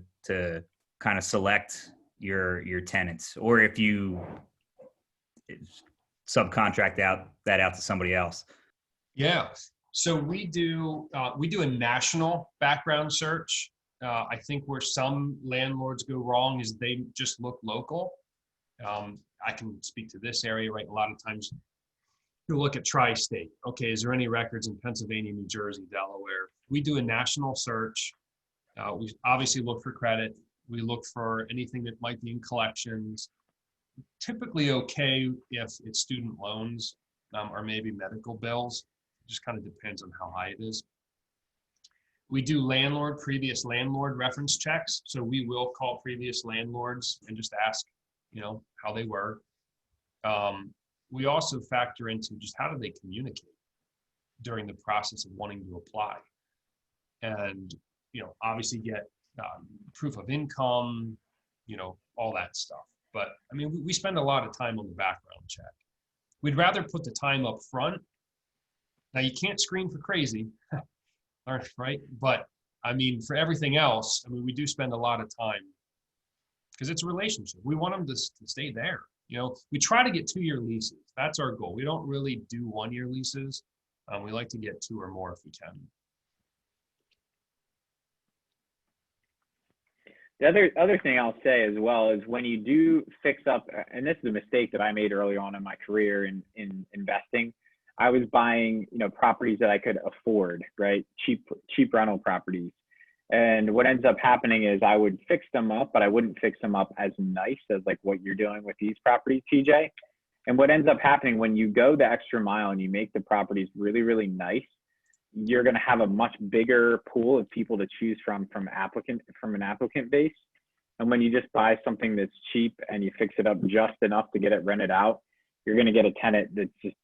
kind of select your tenants, or if you subcontract that out to somebody else. Yeah. So we do a national background search. I think where some landlords go wrong is they just look local. I can speak to this area, right? A lot of times you look at tri-state. Okay, is there any records in Pennsylvania, New Jersey, Delaware? We do a national search. We obviously look for credit. We look for anything that might be in collections. Typically okay if it's student loans or maybe medical bills. It just kind of depends on how high it is. We do previous landlord reference checks. So we will call previous landlords and just ask, how they were. We also factor into just how do they communicate during the process of wanting to apply. And, obviously get proof of income, all that stuff. But I mean, we spend a lot of time on the background check. We'd rather put the time up front. Now you can't screen for crazy, right? But I mean, for everything else, we do spend a lot of time because it's a relationship. We want them to stay there. We try to get 2-year leases. That's our goal. We don't really do 1-year leases. We like to get 2 or more if we can. The other thing I'll say as well is when you do fix up, and this is a mistake that I made early on in my career in investing, I was buying, properties that I could afford, right? Cheap rental properties. And what ends up happening is I would fix them up, but I wouldn't fix them up as nice as what you're doing with these properties, TJ. And what ends up happening when you go the extra mile and you make the properties really, really nice, you're going to have a much bigger pool of people to choose from an applicant base. And when you just buy something that's cheap and you fix it up just enough to get it rented out, you're going to get a tenant that just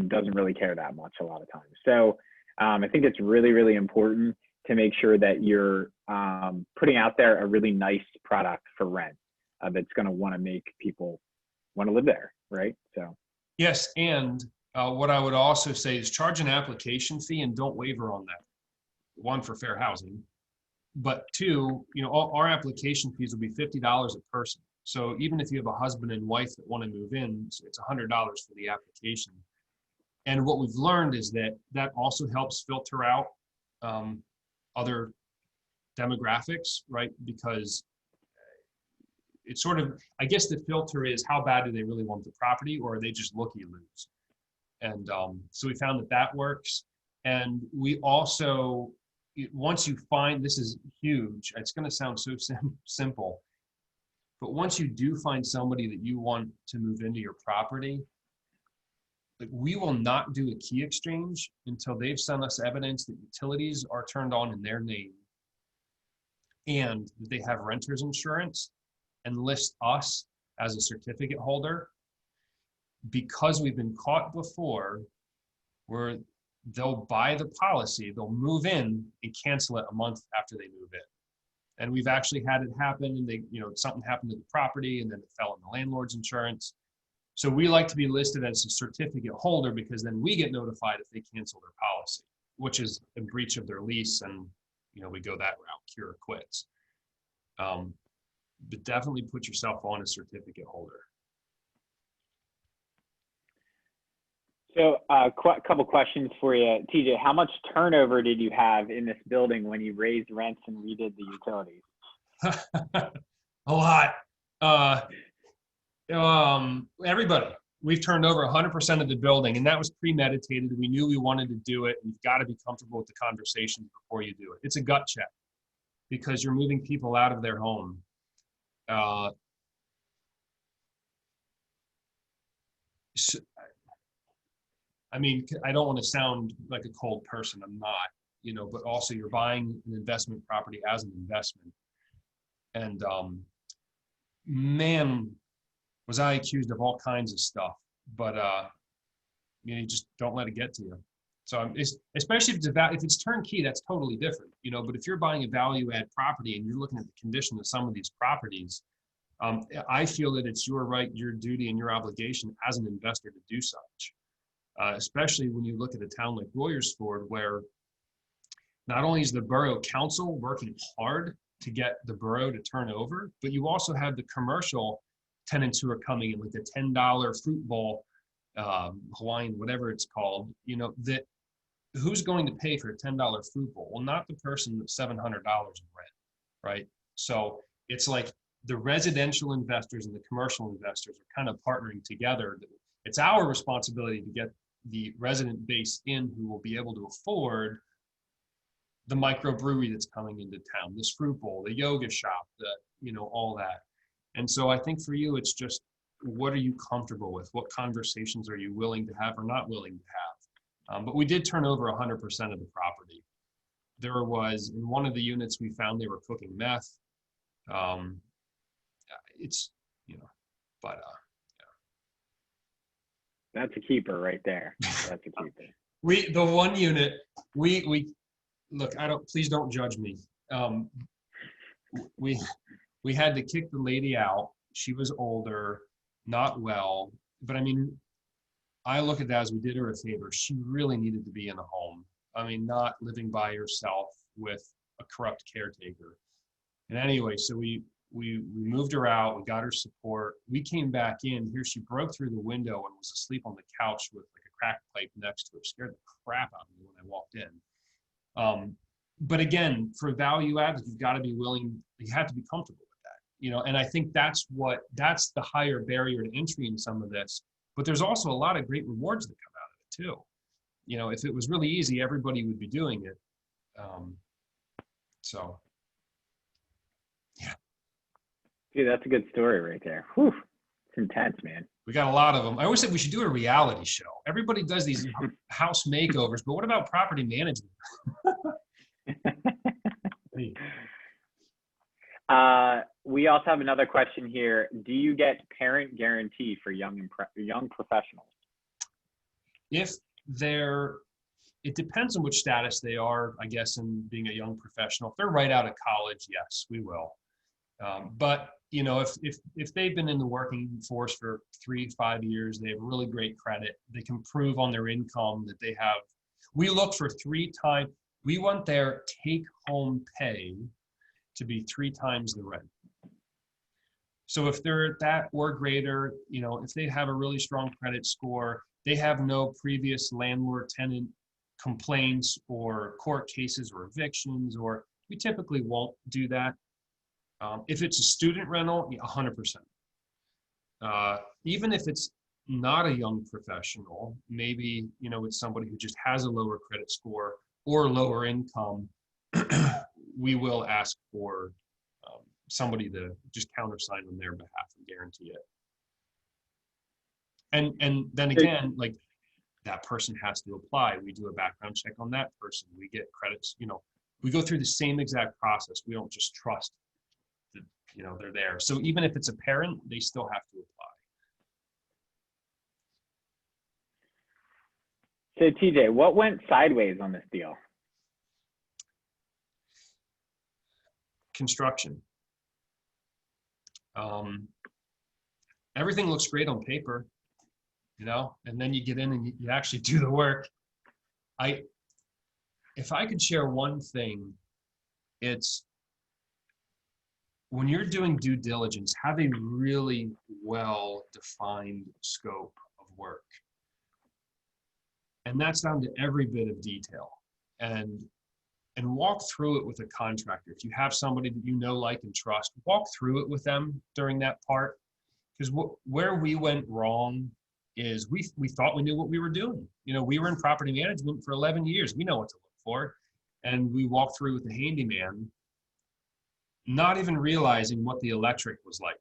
doesn't really care that much a lot of times. So I think it's really, really important to make sure that you're putting out there a really nice product for rent that's going to want to make people want to live there, right? So yes, and what I would also say is charge an application fee and don't waiver on that. 1, for fair housing, but 2, all our application fees will be $50 a person. So even if you have a husband and wife that want to move in, it's $100 for the application. And what we've learned is that also helps filter out other demographics, right? Because it's sort of, I guess the filter is how bad do they really want the property, or are they just looky-loos? And so we found that works. And we also, once you find, this is huge, it's going to sound so simple, but once you do find somebody that you want to move into your property, we will not do a key exchange until they've sent us evidence that utilities are turned on in their name and that they have renter's insurance, and list us as a certificate holder, because we've been caught before where they'll buy the policy, they'll move in and cancel it a month after they move in. And we've actually had it happen, and something happened to the property and then it fell on the landlord's insurance. So we like to be listed as a certificate holder, because then we get notified if they cancel their policy, which is a breach of their lease, and we go that route, cure or quits. But definitely put yourself on as certificate holder. So a couple questions for you, TJ. How much turnover did you have in this building when you raised rents and redid the utilities? A lot. Everybody. We've turned over 100% of the building, and that was premeditated. We knew we wanted to do it. You've got to be comfortable with the conversations before you do it. It's a gut check, because you're moving people out of their home. So, I don't want to sound like a cold person. I'm not, but also you're buying an investment property as an investment. And man, was I accused of all kinds of stuff, but you just don't let it get to you. So especially if it's turnkey, that's totally different, but if you're buying a value add property and you're looking at the condition of some of these properties, I feel that it's your right, your duty, and your obligation as an investor to do such, especially when you look at a town like Royersford, where not only is the borough council working hard to get the borough to turn over, but you also have the commercial tenants who are coming in with the $10 fruit bowl, Hawaiian, whatever it's called, that who's going to pay for a $10 fruit bowl? Well, not the person with $700 in rent, right? So it's like the residential investors and the commercial investors are kind of partnering together. It's our responsibility to get the resident base in who will be able to afford the microbrewery that's coming into town, this fruit bowl, the yoga shop, all that. And so I think for you, it's just, what are you comfortable with? What conversations are you willing to have or not willing to have? But we did turn over 100% of the property. There was, in one of the units we found they were cooking meth. But That's a keeper right there. That's a keeper. the one unit, we look, please don't judge me. We had to kick the lady out. She was older, not well, but I mean, I look at that as we did her a favor. She really needed to be in a home. I mean, not living by herself with a corrupt caretaker. And anyway, so we moved her out. We got her support. We came back in. Here she broke through the window and was asleep on the couch with like a crack pipe next to her. Scared the crap out of me when I walked in. But again, for value add, you've got to be willing. You have to be comfortable with that, And I think that's the higher barrier to entry in some of this. But there's also a lot of great rewards that come out of it too. If it was really easy, everybody would be doing it. So, yeah. Dude, that's a good story right there. Whew. It's intense, man. We got a lot of them. I always said we should do a reality show. Everybody does these house makeovers, but what about property management? We also have another question here. Do you get parent guarantee for young professionals? It depends on which status they are, I guess, in being a young professional. If they're right out of college, yes, we will. But if they've been in the working force for 3 to 5 years, they have really great credit. They can prove on their income that they have. We look for 3 times. We want their take-home pay to be 3 times the rent. So if they're at that or greater, if they have a really strong credit score, they have no previous landlord-tenant complaints or court cases or evictions, or we typically won't do that. If it's a student rental, 100%. Even if it's not a young professional, maybe, it's somebody who just has a lower credit score or lower income, we will ask for somebody to just countersign on their behalf and guarantee it. And then again, like that person has to apply. We do a background check on that person. We get credits, we go through the same exact process. We don't just trust that, they're there. So even if it's a parent, they still have to apply. So TJ, what went sideways on this deal? Construction. Everything looks great on paper, and then you get in and you actually do the work. If I could share one thing, it's when you're doing due diligence, have a really well-defined scope of work. And that's down to every bit of detail. And walk through it with a contractor. If you have somebody that like, and trust, walk through it with them during that part. Because where we went wrong is we thought we knew what we were doing. We were in property management for 11 years. We know what to look for. And we walked through with the handyman, not even realizing what the electric was like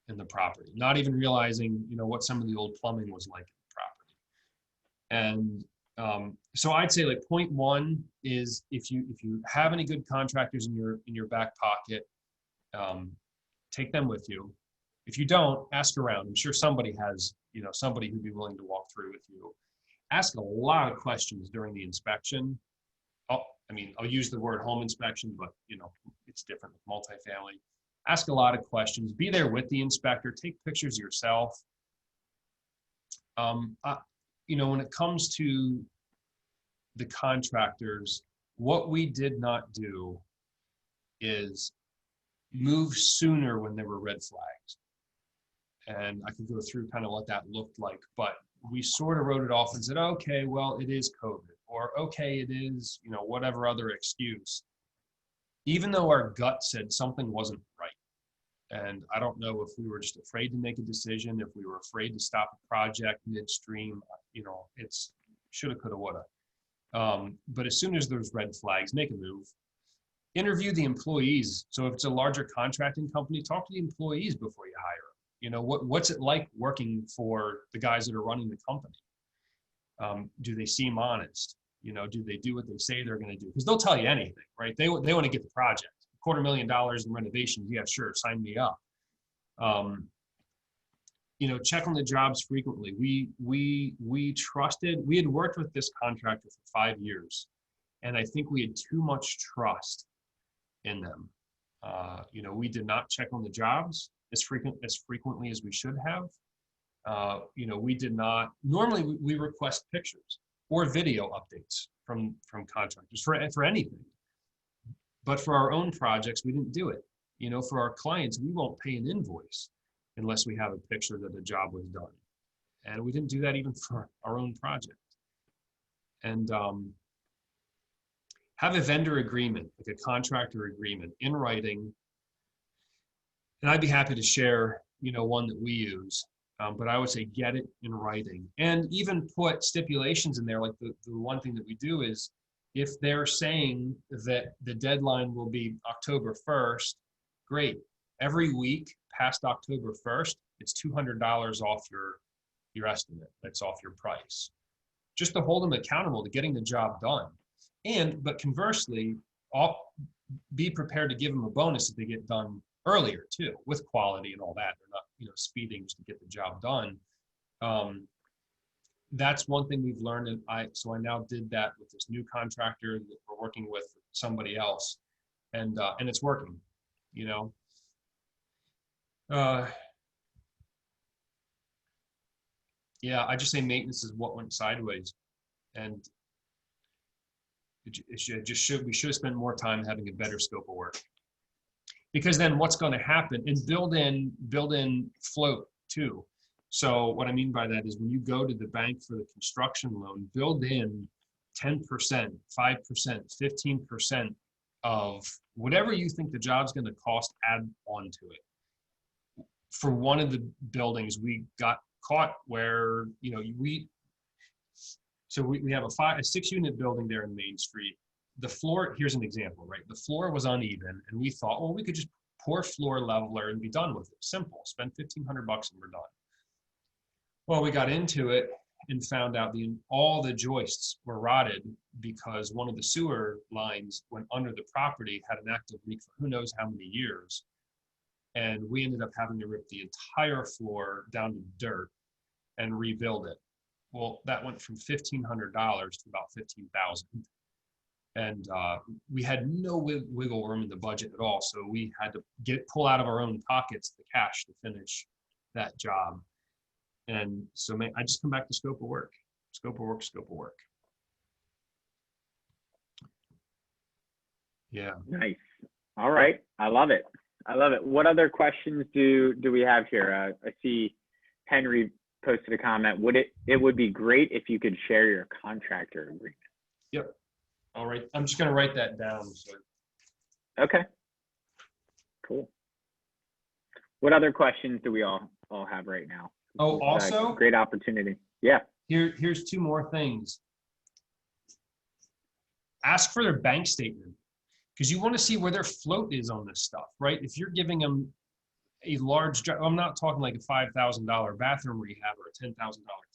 in the property, not even realizing, what some of the old plumbing was like in the property. And so I'd say like point 1 is if you have any good contractors in your back pocket, take them with you. If you don't, ask around. I'm sure somebody has, somebody who'd be willing to walk through with you. Ask a lot of questions during the inspection. I'll use the word home inspection, but it's different with multifamily. ask a lot of questions, be there with the inspector, take pictures yourself. When it comes to the contractors, what we did not do is move sooner when there were red flags. And I could go through kind of what that looked like, but we sort of wrote it off and said, okay, well, it is COVID, or okay, it is, whatever other excuse, even though our gut said something wasn't right. And I don't know if we were just afraid to make a decision, if we were afraid to stop a project midstream, it's shoulda, coulda, woulda. But as soon as there's red flags, make a move. Interview the employees. So if it's a larger contracting company, talk to the employees before you hire them. What's it like working for the guys that are running the company? Do they seem honest? Do they do what they say they're going to do? Because they'll tell you anything, right? They want to get the project. $250,000 in renovations. Yeah, sure. Sign me up. Check on the jobs frequently. We had worked with this contractor for 5 years, and I think we had too much trust in them. We did not check on the jobs as frequently as we should have. We did not, normally we request pictures or video updates from contractors for anything. But for our own projects, we didn't do it. For our clients, we won't pay an invoice unless we have a picture that the job was done. And we didn't do that even for our own project. And have a vendor agreement, like a contractor agreement in writing. And I'd be happy to share, one that we use. But I would say get it in writing, and even put stipulations in there. Like the one thing that we do is, if they're saying that the deadline will be October 1st, great. Every week past October 1st, it's $200 off your estimate. That's off your price. Just to hold them accountable to getting the job done. But conversely, be prepared to give them a bonus if they get done earlier too, with quality and all that. They're not, speeding just to get the job done. That's one thing we've learned. And I now did that with this new contractor that we're working with somebody else, and it's working, yeah, I just say maintenance is what went sideways, and we should have spent more time having a better scope of work. Because then what's going to happen, and build in float too. So what I mean by that is, when you go to the bank for the construction loan, build in 10%, 5%, 15% of whatever you think the job's going to cost, add onto it. For one of the buildings, we got caught where, we have a 6-unit building there in Main Street. The floor, here's an example, right? The floor was uneven, and we thought, well, we could just pour floor leveler and be done with it. Simple, spend $1,500 and we're done. Well, we got into it and found out all the joists were rotted because one of the sewer lines went under the property, had an active leak for who knows how many years. And we ended up having to rip the entire floor down to dirt and rebuild it. Well, that went from $1,500 to about $15,000. And we had no wiggle room in the budget at all. So we had to pull out of our own pockets the cash to finish that job. And so I just come back to scope of work. Yeah. Nice. All right. I love it. What other questions do we have here? I see Henry posted a comment. It would be great if you could share your contractor agreement. Yep. All right. I'm just going to write that down. So. Okay. Cool. What other questions do we all have right now? Oh, also great opportunity. Yeah. Here's 2 more things. Ask for their bank statement, because you want to see where their float is on this stuff, right? If you're giving them a large job, I'm not talking like a $5,000 bathroom rehab or a $10,000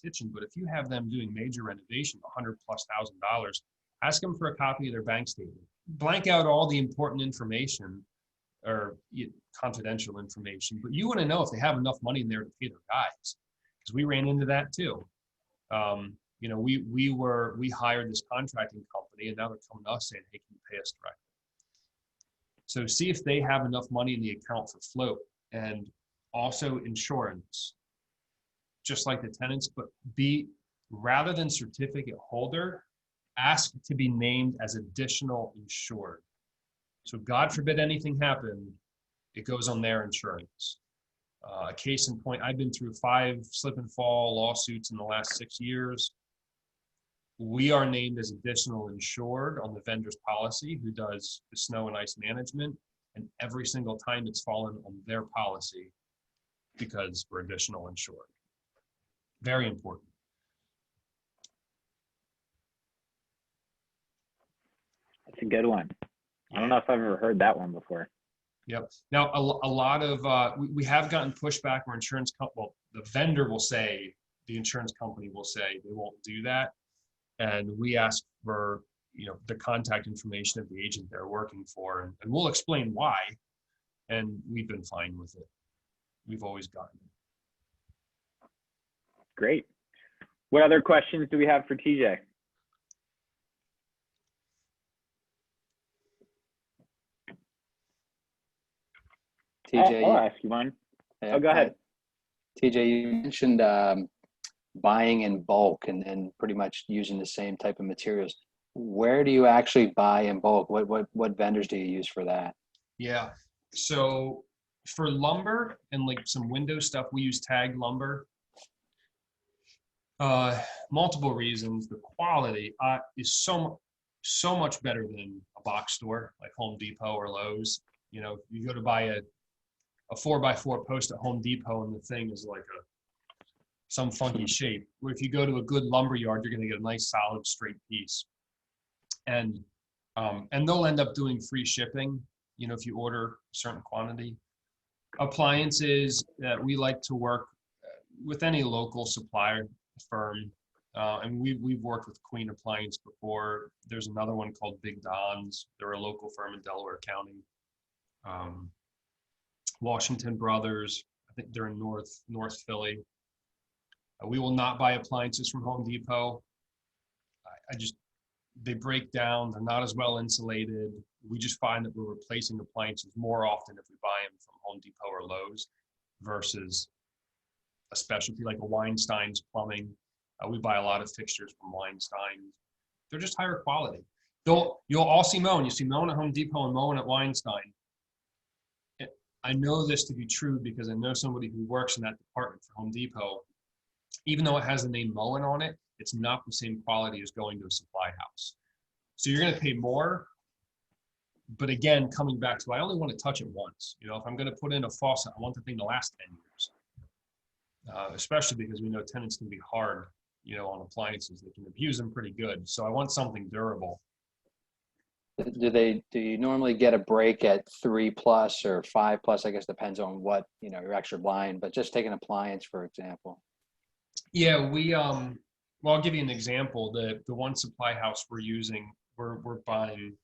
kitchen, but if you have them doing major renovation, $100,000+, ask them for a copy of their bank statement. Blank out all the important information or confidential information, but you want to know if they have enough money in there to pay their guys, because we ran into that too. We hired this contracting company, and now they're coming to us saying, hey, can you pay us directly? So see if they have enough money in the account for float, and also insurance, just like the tenants, but rather than certificate holder, ask to be named as additional insured. So God forbid anything happened, it goes on their insurance. A case in point, I've been through 5 slip and fall lawsuits in the last 6 years. We are named as additional insured on the vendor's policy who does the snow and ice management. And every single time it's fallen on their policy because we're additional insured. Very important. That's a good one. I don't know if I've ever heard that one before. Yep. Now, a lot of, we have gotten pushback where the vendor will say, the insurance company will say they won't do that. And we ask for, the contact information of the agent they're working for, and we'll explain why. And we've been fine with it. We've always gotten it. Great. What other questions do we have for TJ? TJ, I'll ask you one. Oh, go ahead. TJ, you mentioned buying in bulk and pretty much using the same type of materials. Where do you actually buy in bulk? What vendors do you use for that? Yeah. So for lumber and like some window stuff, we use tag lumber. Multiple reasons. The quality is so much better than a box store like Home Depot or Lowe's. You go to buy a 4x4 post at Home Depot and the thing is like some funky shape. Where if you go to a good lumber yard, you're going to get a nice solid straight piece. And they'll end up doing free shipping, if you order a certain quantity. Appliances, we like to work with any local supplier firm. And we've worked with Queen Appliance before. There's another one called Big Don's. They're a local firm in Delaware County. Washington Brothers, I think they're in North Philly. We will not buy appliances from Home Depot. They break down, they're not as well insulated. We just find that we're replacing appliances more often if we buy them from Home Depot or Lowe's versus a specialty like a Weinstein's Plumbing. We buy a lot of fixtures from Weinstein's. They're just higher quality. You'll all see Moen. You see Moen at Home Depot and Moen at Weinstein. I know this to be true because I know somebody who works in that department for Home Depot. Even though it has the name Moen on it, it's not the same quality as going to a supply house. So you're going to pay more. But again, coming back to, I only want to touch it once. If I'm going to put in a faucet, I want the thing to last 10 years. Especially because we know tenants can be hard, on appliances. They can abuse them pretty good. So I want something durable. Do you normally get a break at 3+ or 5+? I guess depends on what, you're actually buying, but just take an appliance, for example. Yeah, well, I'll give you an example. The one supply house we're using, we're buying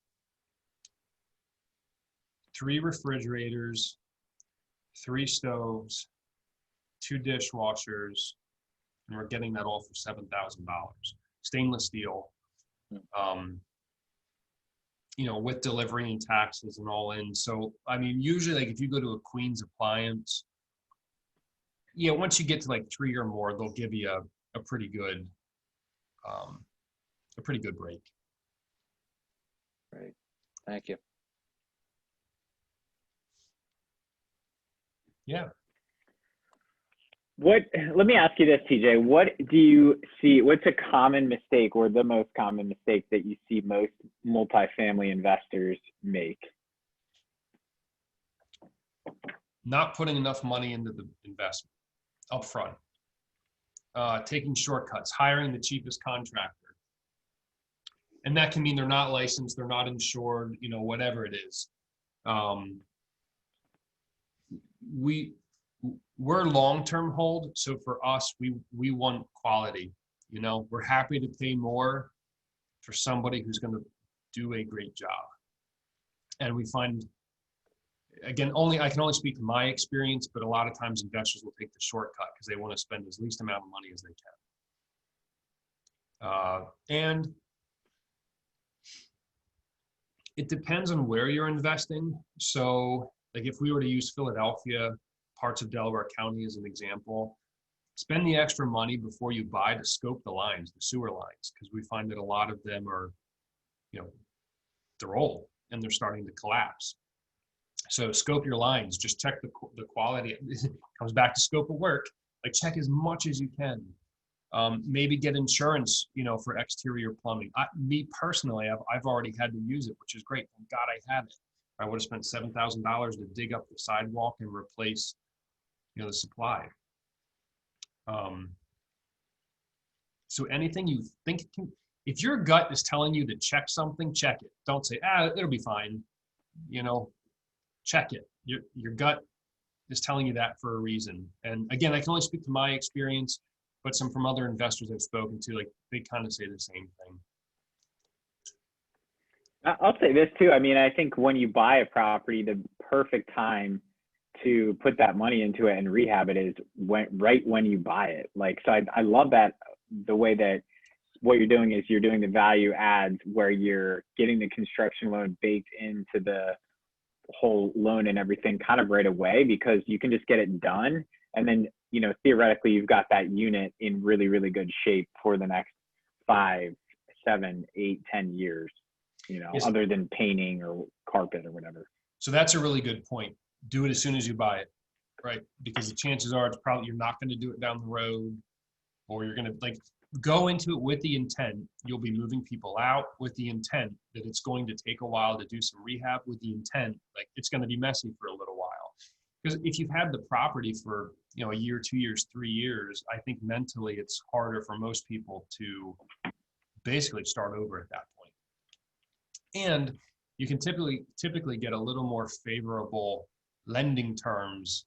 3 refrigerators, 3 stoves, 2 dishwashers, and we're getting that all for $7,000. Stainless steel, with delivery and taxes and all in. So, usually like if you go to a Queen's Appliance, once you get to like 3 or more, they'll give you a pretty good break. Great. Thank you. Yeah. Let me ask you this, TJ. What do you see? What's a common mistake or the most common mistake that you see most multifamily investors make? Not putting enough money into the investment up front. Taking shortcuts, hiring the cheapest contractor. And that can mean they're not licensed, they're not insured, whatever it is. We're long-term hold, so for us, we want quality. We're happy to pay more for somebody who's going to do a great job. And we find, again, I can only speak to my experience, but a lot of times investors will take the shortcut because they want to spend as least amount of money as they can. And It depends on where you're investing. So like if we were to use Philadelphia, parts of Delaware County as an example, spend the extra money before you buy to scope the lines, the sewer lines, because we find that a lot of them are, you know, they're old and they're starting to collapse. So scope your lines, just check the quality. It comes back to scope of work. Like check as much as you can. Maybe get insurance, you know, for exterior plumbing. Me personally, I've already had to use it, which is great. Thank God I had it. I would have spent $7,000 to dig up the sidewalk and replace, you know, the supply. So anything you think if your gut is telling you to check something, check it. Don't say, it'll be fine. You know, check it. Your gut is telling you that for a reason. And again, I can only speak to my experience, but some from other investors I've spoken to, like they kind of say the same thing. I'll say this too. I mean, I think when you buy a property, the perfect time to put that money into it and rehab it is right when you buy it. Like, so I love that the way that what you're doing is you're doing the value adds where you're getting the construction loan baked into the whole loan and everything kind of right away, because you can just get it done. And then, you know, theoretically you've got that unit in really, really good shape for the next 5, 7, 8, 10 years, you know, Yes. Other than painting or carpet or whatever. So that's a really good point. Do it as soon as you buy it, right? Because the chances are you're not going to do it down the road, or you're going to like go into it with the intent. You'll be moving people out with the intent that it's going to take a while to do some rehab, with the intent like it's going to be messy for a little while. Because if you've had the property for, you know, a year, 2 years, 3 years, I think mentally it's harder for most people to basically start over at that point. And you can typically get a little more favorable lending terms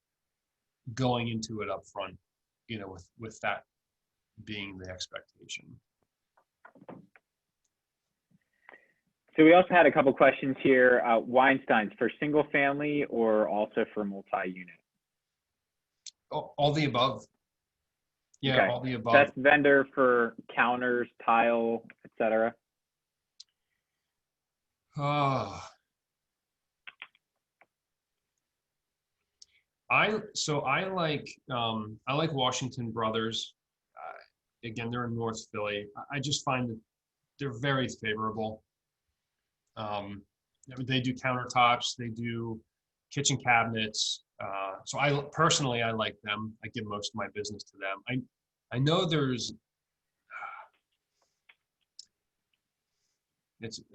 going into it up front, you know, with that being the expectation. So we also had a couple questions here. Weinstein's for single family or also for multi-unit? All the above. Yeah, Okay. all the above. Best vendor for counters, tile, etc. I like Washington Brothers. Again, they're in North Philly. I just find that they're very favorable. They do countertops, they do kitchen cabinets. So I personally like them. I give most of my business to them. I know there's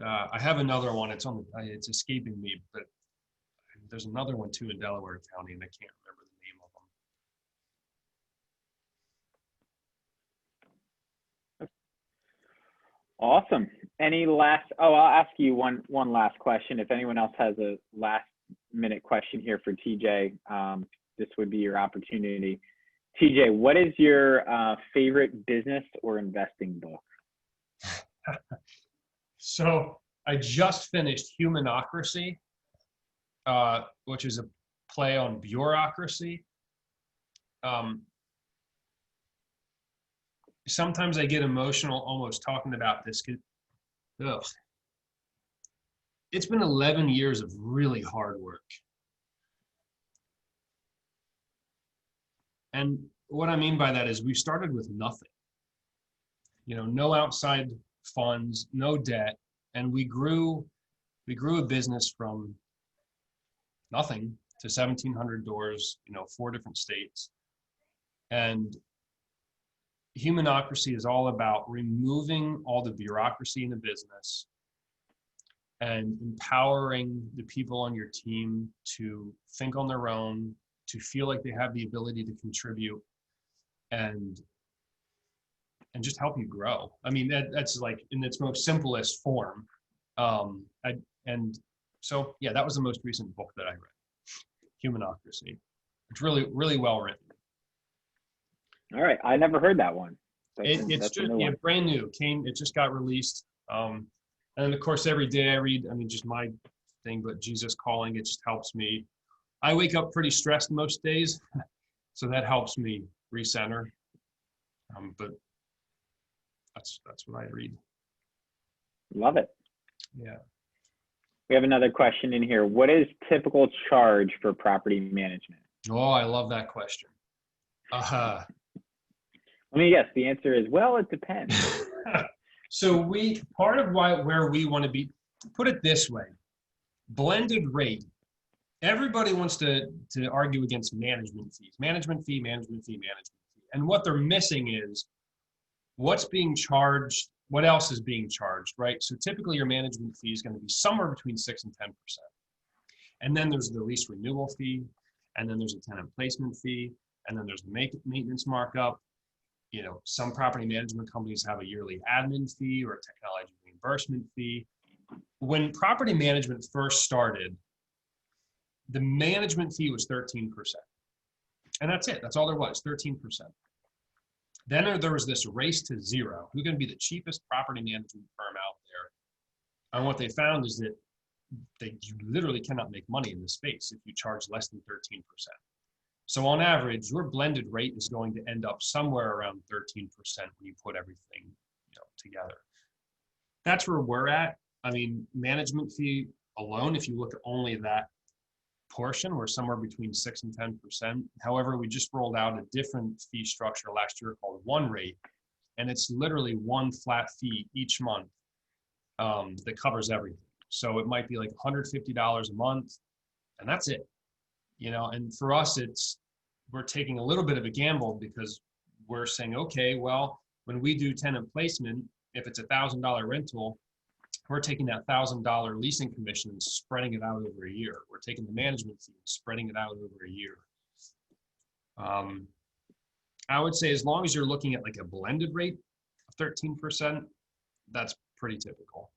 I have another one. It's escaping me, but there's another one too in Delaware County, and I can't remember the name of them. Awesome. Any last? Oh, I'll ask you one last question. If anyone else has a last minute question here for TJ, this would be your opportunity. TJ, what is your favorite business or investing book? So I just finished Humanocracy, which is a play on bureaucracy. Sometimes I get emotional almost talking about this. It's been 11 years of really hard work. And what I mean by that is we started with nothing. You know, no outside funds, no debt, and we grew a business from nothing to 1,700 doors, you know, 4 different states. And Humanocracy is all about removing all the bureaucracy in the business and empowering the people on your team to think on their own, to feel like they have the ability to contribute and just help you grow. I mean, that's like in its most simplest form. So yeah, that was the most recent book that I read, Humanocracy. It's really, really well written. All right, I never heard that one. It's just brand new. It just got released. And then of course every day I read. I mean, just my thing, but Jesus Calling. It just helps me. I wake up pretty stressed most days, so that helps me recenter. But that's what I read. Love it. Yeah. We have another question in here. What is typical charge for property management? Oh, I love that question. Uh-huh. Let me guess. The answer is, well, it depends. So part of where we want to be, put it this way, blended rate. Everybody wants to argue against management fees, management fee, management fee, management fee. And what they're missing is what's being charged, what else is being charged, right? So typically your management fee is going to be somewhere between 6 and 10%. And then there's the lease renewal fee, and then there's a tenant placement fee, and then there's the maintenance markup. You know, some property management companies have a yearly admin fee or a technology reimbursement fee. When property management first started, the management fee was 13%. And that's it. That's all there was, 13%. Then there was this race to zero. Who's going to be the cheapest property management firm out there? And what they found is that you literally cannot make money in this space if you charge less than 13%. So on average, your blended rate is going to end up somewhere around 13% when you put everything, together. That's where we're at. I mean, management fee alone, if you look at only that portion, we're somewhere between 6 and 10%. However, we just rolled out a different fee structure last year called One Rate, and it's literally one flat fee each month that covers everything. So it might be like $150 a month, and that's it. And for us, we're taking a little bit of a gamble because we're saying, okay, well, when we do tenant placement, if it's $1,000 rental, we're taking that $1,000 leasing commission and spreading it out over a year. We're taking the management fee and spreading it out over a year. I would say as long as you're looking at like a blended rate of 13%, that's pretty typical.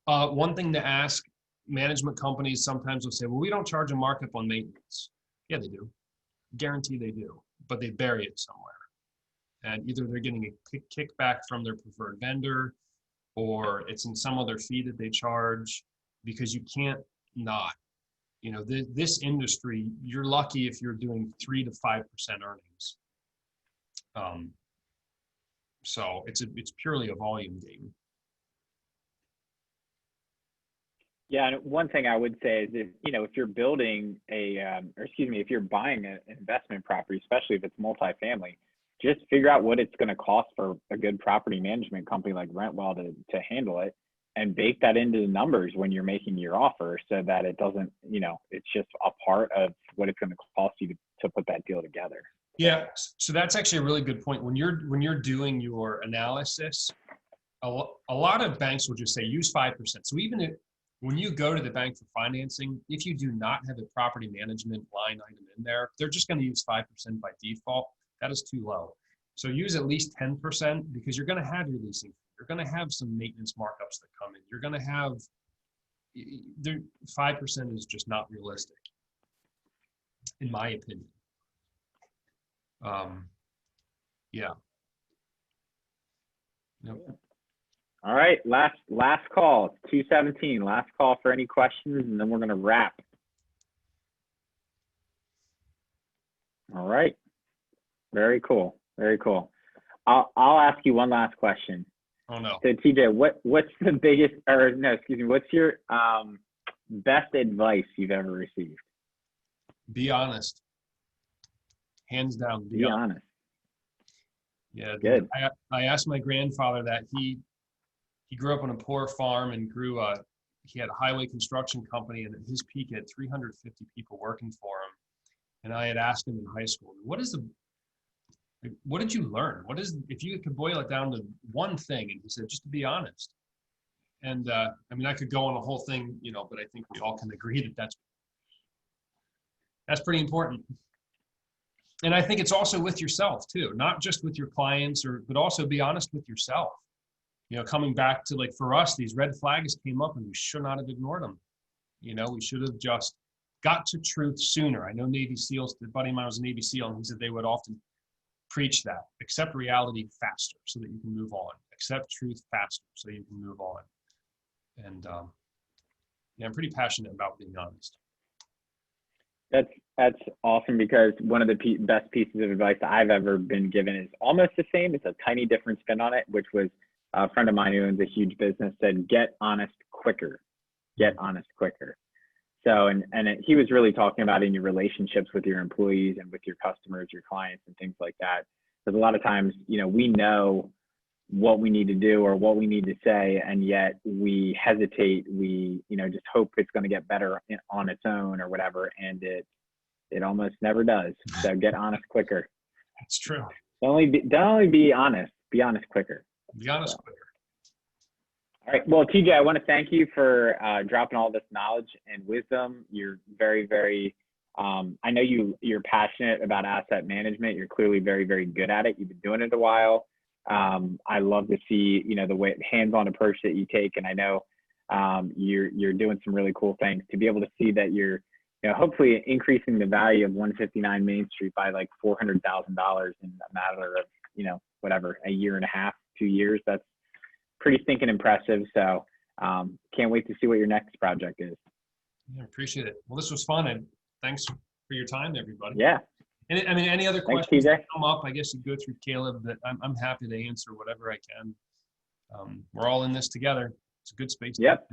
One thing to ask, management companies sometimes will say, well, we don't charge a markup on maintenance. Yeah, they do. Guarantee they do, but they bury it somewhere. And either they're getting a kickback from their preferred vendor, or it's in some other fee that they charge, because you can't not. This industry, you're lucky if you're doing 3 to 5% earnings. So it's purely a volume game. Yeah, and one thing I would say is if you're building if you're buying an investment property, especially if it's multifamily, just figure out what it's going to cost for a good property management company like Rentwell to handle it, and bake that into the numbers when you're making your offer, so that it doesn't, it's just a part of what it's going to cost you to put that deal together. Yeah, so that's actually a really good point. When you're doing your analysis, a lot of banks will just say use 5%. So even when you go to the bank for financing, if you do not have a property management line item in there, they're just going to use 5% by default. That is too low. So use at least 10%, because you're going to have your leasing. You're going to have some maintenance markups that come in. You're going to have 5% is just not realistic, in my opinion. Yeah. Yep. All right, last call. It's 2:17. Last call for any questions, and then we're going to wrap. All right. Very cool. Very cool. I'll ask you one last question. Oh no. So TJ, what's the biggest, or no, excuse me, what's your best advice you've ever received? Be honest. Hands down. Be honest. Yeah. Good. I asked my grandfather that. He grew up on a poor farm and he had a highway construction company, and at his peak had 350 people working for him. And I had asked him in high school, what did you learn? If you could boil it down to one thing? And he said, just to be honest. And I could go on a whole thing, but I think we all can agree that that's pretty important. And I think it's also with yourself too, not just with your clients, but also be honest with yourself. Coming back to, like, for us, these red flags came up and we should not have ignored them. We should have just got to truth sooner. I know Navy SEALs, a buddy of mine was a Navy SEAL, and he said they would often preach that. Accept reality faster so that you can move on. Accept truth faster so you can move on. And I'm pretty passionate about being honest. That's awesome, because one of the best pieces of advice I've ever been given is almost the same. It's a tiny different spin on it, which was a friend of mine who owns a huge business said, get honest quicker. get honest quicker. So, he was really talking about in your relationships with your employees and with your customers, your clients, and things like that. Because a lot of times, we know what we need to do or what we need to say, and yet we hesitate. We, just hope it's going to get better on its own or whatever, and it almost never does. So get honest quicker. That's true. Don't only be honest. Be honest quicker. Be honest quicker. All right. Well, TJ, I want to thank you for dropping all this knowledge and wisdom. You're very, very, I know you're passionate about asset management. You're clearly very, very good at it. You've been doing it a while. I love to see, the way hands-on approach that you take. And I know you're doing some really cool things to be able to see that you're, hopefully increasing the value of 159 Main Street by like $400,000 in a matter of, whatever, a year and a half, 2 years. That's pretty stinking impressive. So can't wait to see what your next project is. Yeah, appreciate it. Well, this was fun, and thanks for your time, everybody. Yeah. And any other Thanks, questions TJ. that come up, I guess you go through Caleb, that I'm happy to answer whatever I can. We're all in this together. It's a good space. Yep.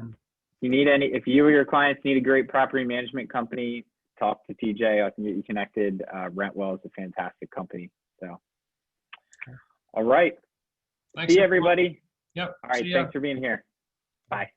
If you or your clients need a great property management company, talk to TJ. I can get you connected. Rentwell is a fantastic company. So, all right. Thanks, See you, everybody. Yep. All right. Thanks for being here. Bye.